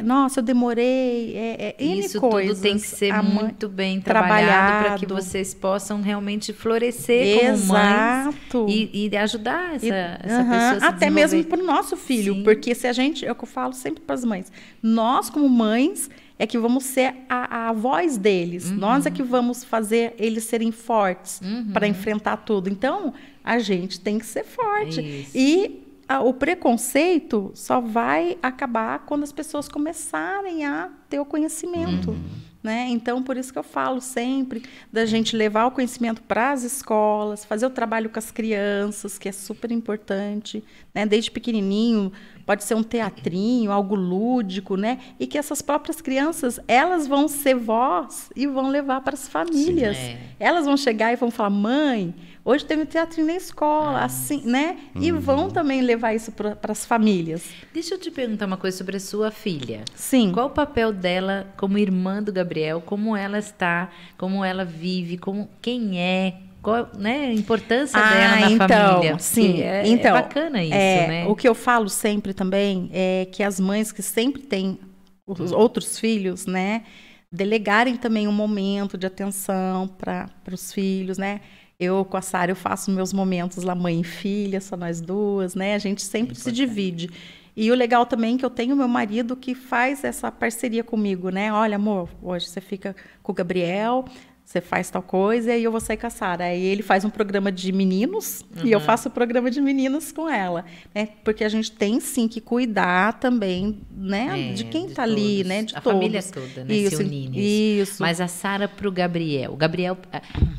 Nossa, eu demorei. N Isso coisas. tudo tem que ser muito bem trabalhado para que vocês possam realmente florescer como mães e ajudar essa pessoa a se até mesmo desenvolver. para o nosso filho, Sim. porque se a gente, é o que eu falo sempre para as mães, nós como mães é que vamos ser a voz deles, nós é que vamos fazer eles serem fortes para enfrentar tudo. Então, a gente tem que ser forte. Isso. E o preconceito só vai acabar quando as pessoas começarem a ter o conhecimento. Né? Então, por isso que eu falo sempre da gente levar o conhecimento para as escolas, fazer o trabalho com as crianças, que é super importante, né? Desde pequenininho, pode ser um teatrinho, algo lúdico, né? E que essas próprias crianças, elas vão ser voz e vão levar para as famílias. Sim, Elas vão chegar e vão falar: mãe, hoje teve um teatrinho na escola, assim, né? E vão também levar isso para as famílias. Deixa eu te perguntar uma coisa sobre a sua filha. Sim. Qual o papel dela como irmã do Gabriel? Como ela está? Como ela vive? Quem é? Qual, né, a importância dela na família? Sim, é bacana isso, né? O que eu falo sempre também é que as mães que sempre têm os outros filhos, né, delegarem também um momento de atenção para os filhos, né? Eu, com a Sara, eu faço meus momentos lá, mãe e filha, só nós duas, né? A gente sempre se divide. E o legal também é que eu tenho meu marido que faz essa parceria comigo, né? Olha, amor, hoje você fica com o Gabriel, você faz tal coisa, e aí eu vou sair com a Sara. Aí ele faz um programa de meninos e eu faço o programa de meninas com ela, né? Porque a gente tem, sim, que cuidar também, né? De quem está ali, né? De a todos. família toda, né? Isso, se unir nisso. isso. Mas a Sara para o Gabriel.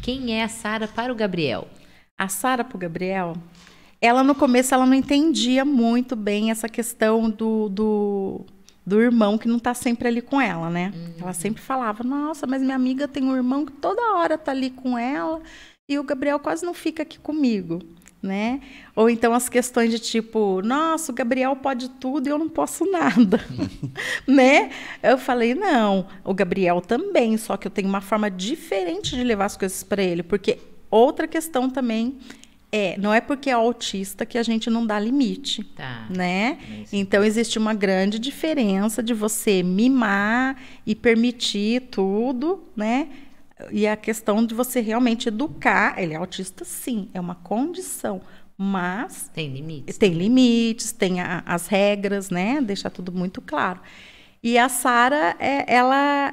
Quem é a Sara para o Gabriel? A Sara para o Gabriel, ela no começo ela não entendia muito bem essa questão do irmão que não está sempre ali com ela, né? Ela sempre falava: nossa, mas minha amiga tem um irmão que toda hora está ali com ela e o Gabriel quase não fica aqui comigo, né? Ou então as questões de tipo: nossa, o Gabriel pode tudo e eu não posso nada, né? Eu falei: não, o Gabriel também, só que eu tenho uma forma diferente de levar as coisas para ele, porque outra questão também Não é porque é autista que a gente não dá limite, Tá. né? Então, existe uma grande diferença de você mimar e permitir tudo, né? E a questão de você realmente educar. Ele é autista, sim, é uma condição, mas Tem limites. tem limites, tem as regras, né? Deixar tudo muito claro. E a Sara, ela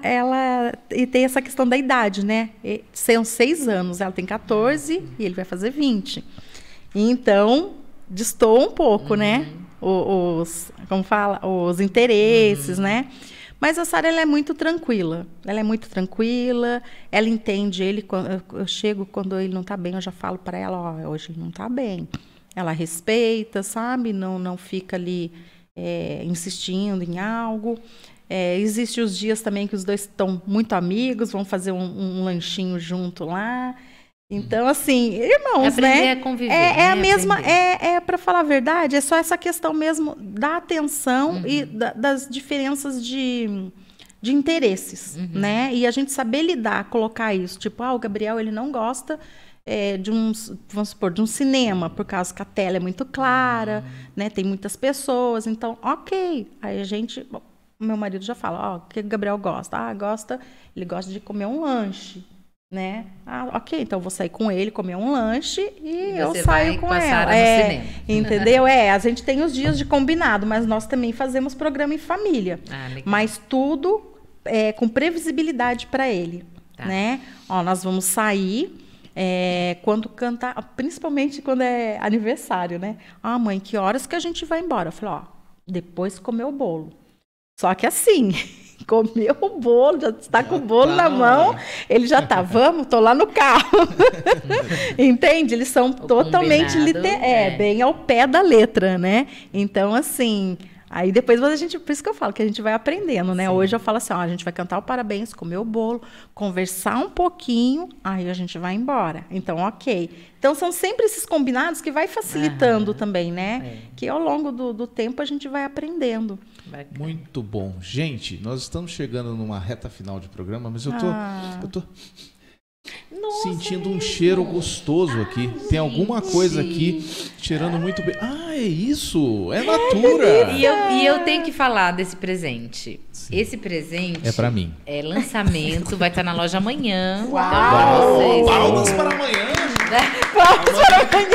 e tem essa questão da idade, né? São 6 anos, ela tem 14 e ele vai fazer 20. Então, destoa um pouco, né? Como fala? Os interesses, né? Mas a Sara, ela é muito tranquila. Ela é muito tranquila, ela entende ele. Quando eu chego, quando ele não está bem, eu já falo para ela, ó, hoje ele não está bem. Ela respeita, sabe? Não fica ali insistindo em algo. Existem os dias também que os dois estão muito amigos, vão fazer um lanchinho junto lá. Então, assim, irmãos, aprender né? a conviver, É a né? mesma, Aprender. para falar a verdade, é só essa questão mesmo da atenção e das diferenças de interesses, né? E a gente saber lidar, colocar isso. Tipo, o Gabriel, ele não gosta vamos supor, de um cinema, por causa que a tela é muito clara, né? Tem muitas pessoas, então, ok. Aí meu marido já fala, o que o Gabriel gosta? Ele gosta de comer um lanche, né? Ok, então eu vou sair com ele, comer um lanche e eu saio com ela. No cinema. Entendeu? A gente tem os dias de combinado, mas nós também fazemos programa em família. Legal. Mas tudo com previsibilidade para ele, né? Nós vamos sair quando cantar, principalmente quando é aniversário, né? Mãe, que horas que a gente vai embora? Eu falei, depois comer o bolo. Só que assim, comeu o bolo, já está com o bolo na mão, ele já tá, tô lá no carro. Entende? Eles são totalmente bem ao pé da letra, né? Então, assim, aí depois por isso que eu falo que a gente vai aprendendo, né? Sim. Hoje eu falo assim, a gente vai cantar o parabéns, comer o bolo, conversar um pouquinho, aí a gente vai embora. Então, ok. Então, são sempre esses combinados que vai facilitando também, né? Que ao longo do tempo a gente vai aprendendo. Bacana. Muito bom. Gente, nós estamos chegando numa reta final de programa, mas eu tô sentindo um cheiro gostoso aqui. Tem alguma coisa aqui cheirando muito bem. É isso! É Natura! E eu tenho que falar desse presente. Sim. Esse presente é pra mim. É lançamento, vai estar na loja amanhã. Uau! Então, vocês. Palmas para amanhã!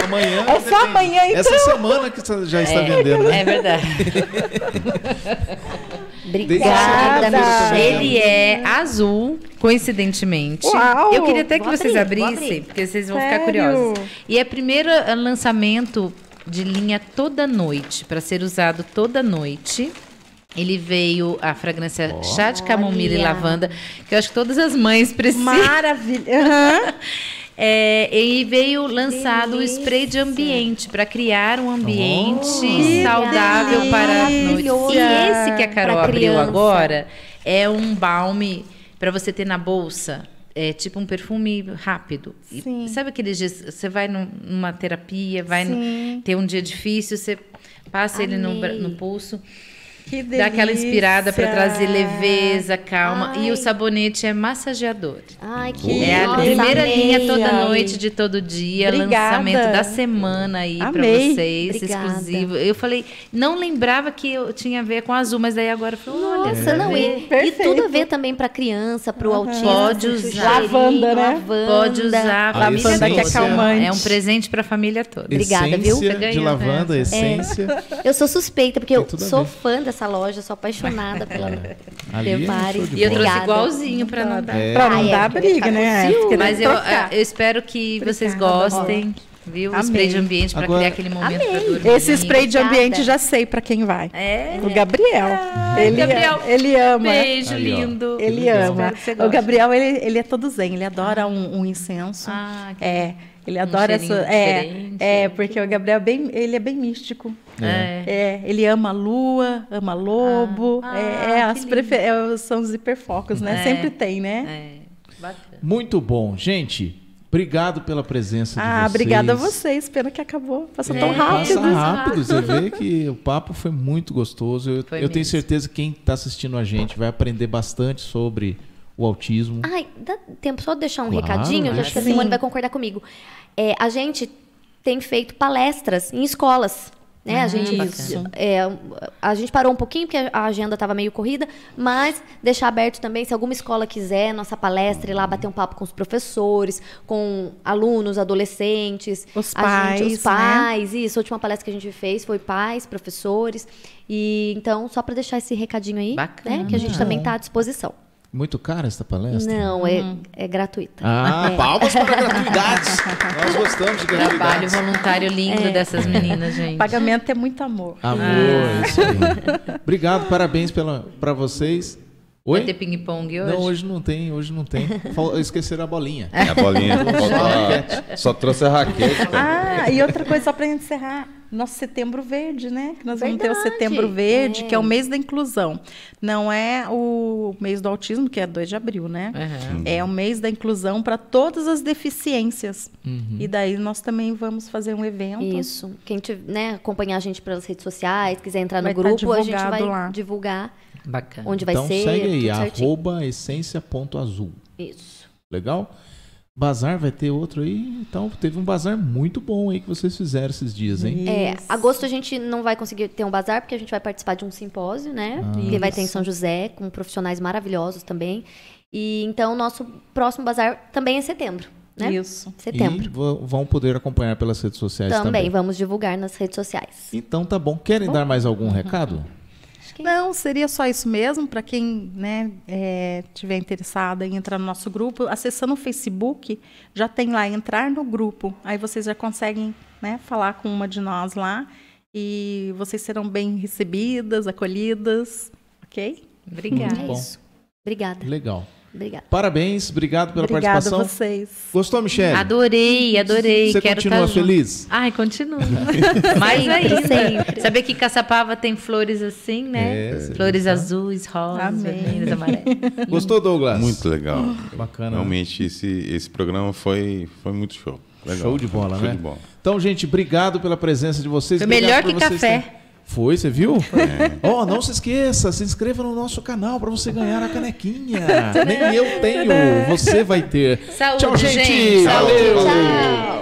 Amanhã. É só amanhã, então. Essa semana que você já está vendendo, né? É verdade. Obrigada, Ele é azul, coincidentemente. Uau, eu queria até que vocês abrissem, porque vocês vão ficar curiosos. E é o primeiro lançamento de linha toda noite, para ser usado toda noite. Ele veio a fragrância chá de camomila e lavanda, que eu acho que todas as mães precisam. Maravilha! E veio lançado o spray de ambiente para criar um ambiente saudável para a noite. E esse que a Carol abriu agora é um balme para você ter na bolsa. É tipo um perfume rápido. E sabe aqueles dias, você vai numa terapia, ter um dia difícil, você passa ele no pulso. Que delícia. Dá aquela inspirada para trazer leveza, calma. E o sabonete é massageador. Ai, que É a primeira linha toda noite, de todo dia. Obrigada. Lançamento da semana aí para vocês, Obrigada. exclusivo. Eu falei, não lembrava que eu tinha a ver com azul, mas aí agora eu falei, olha. Nossa, não, e tudo a ver também para criança, para o autismo. Pode usar. Lavanda, né? Pode usar. A Lavanda que é essência. calmante. É um presente para a família toda. Obrigada, viu? Essência Você de ganhou, lavanda, né? essência. Eu sou suspeita, porque eu tudo a sou ver. fã dessa loja, sou apaixonada pela Ali é Tempari. show de E eu bola. trouxe Obrigada. igualzinho para não dar. Pra não dar vai briga, ficar né? com ciúme. Mas Trocar. eu espero que vocês gostem, viu? O Amei. spray de ambiente para Agora- criar aquele momento Amei. para dormir. Esse spray de Obrigada. ambiente já sei pra quem vai. É. O Gabriel. Gabriel. Ele ama. Beijo, Aí, ó. lindo. Ele legal. ama. Espero que você O goste. Gabriel, ele é todo zen. Ele adora um incenso. Que Ele adora cheirinho essa. diferente. Porque o Gabriel ele é bem místico. É. Ele ama a lua, ama lobo. que São os hiperfocos, né? É. Sempre tem, né? Bacana. Muito bom. Gente, obrigado pela presença de vocês. Obrigada a vocês. Pena que acabou. Passou tão rápido. Passa rápido. Você vê que o papo foi muito gostoso. Eu Foi tenho mesmo. certeza que quem está assistindo a gente vai aprender bastante sobre o autismo. Ai, dá tempo só de deixar um Claro, recadinho? Eu acho que a Sim. Simone vai concordar comigo. A gente tem feito palestras em escolas. Né? A gente parou um pouquinho, porque a agenda estava meio corrida, mas deixar aberto também, se alguma escola quiser, nossa palestra, ir lá bater um papo com os professores, com alunos, adolescentes. Os pais, né? Isso, a última palestra que a gente fez foi pais, professores. E então, só para deixar esse recadinho aí, né? Que a gente também está à disposição. Muito cara esta palestra? Não, é gratuita. Palmas para gratuidades. Nós gostamos de gratuidades. Trabalho voluntário lindo dessas meninas, gente. Pagamento é muito amor. Isso aí. Obrigado, parabéns para vocês. Oi? Vai ter ping-pong hoje? Não, hoje não tem. Esqueceram a bolinha. A bolinha. Só trouxe a raquete. E outra coisa, só para encerrar. Nosso Setembro Verde, né? Que nós vamos ter o Verdade. Setembro Verde, que é o mês da inclusão. Não é o mês do autismo, que é 2 de abril, né? É o mês da inclusão para todas as deficiências. E daí nós também vamos fazer um evento. Isso. Quem né, acompanhar a gente pelas redes sociais, quiser entrar no Vai tá grupo, a gente divulgado vai lá. divulgar Bacana. onde vai Então ser. segue aí, tudo certinho. @essência.azul. Isso. Legal? Bazar vai ter outro aí. Então teve um bazar muito bom aí que vocês fizeram esses dias, hein? Agosto a gente não vai conseguir ter um bazar, porque a gente vai participar de um simpósio, né? Que vai ter em São José, com profissionais maravilhosos também. E então o nosso próximo bazar também é setembro, né? Isso. Setembro. E vão poder acompanhar pelas redes sociais também. Vamos divulgar nas redes sociais. Então tá bom. Querem dar mais algum recado? Não, seria só isso mesmo. Para quem né, tiver interessado em entrar no nosso grupo, acessando o Facebook, já tem lá entrar no grupo. Aí vocês já conseguem né, falar com uma de nós lá e vocês serão bem recebidas, acolhidas, ok? Obrigada. Muito bom. Isso. Obrigada. Legal. Obrigada. Parabéns, obrigado pela Obrigada participação. a vocês. Gostou, Michele? Adorei. Você Quero continua tá junto. feliz? Ai, continuo. Mais ainda. Sempre. Saber que Caçapava tem flores assim, né? flores azuis, rosas, Amém. vermelhas, amarelas. Gostou, Douglas? Muito legal. Bacana. Realmente, esse programa foi muito show. Legal. Show de bola, Show né? de bola. Então, gente, obrigado pela presença de vocês. Foi Obrigado melhor por que vocês café. terem- Foi, você viu? Não se esqueça, se inscreva no nosso canal para você ganhar a canequinha. Nem eu tenho, você vai ter. Saúde, Tchau, gente. gente. Valeu. Tchau.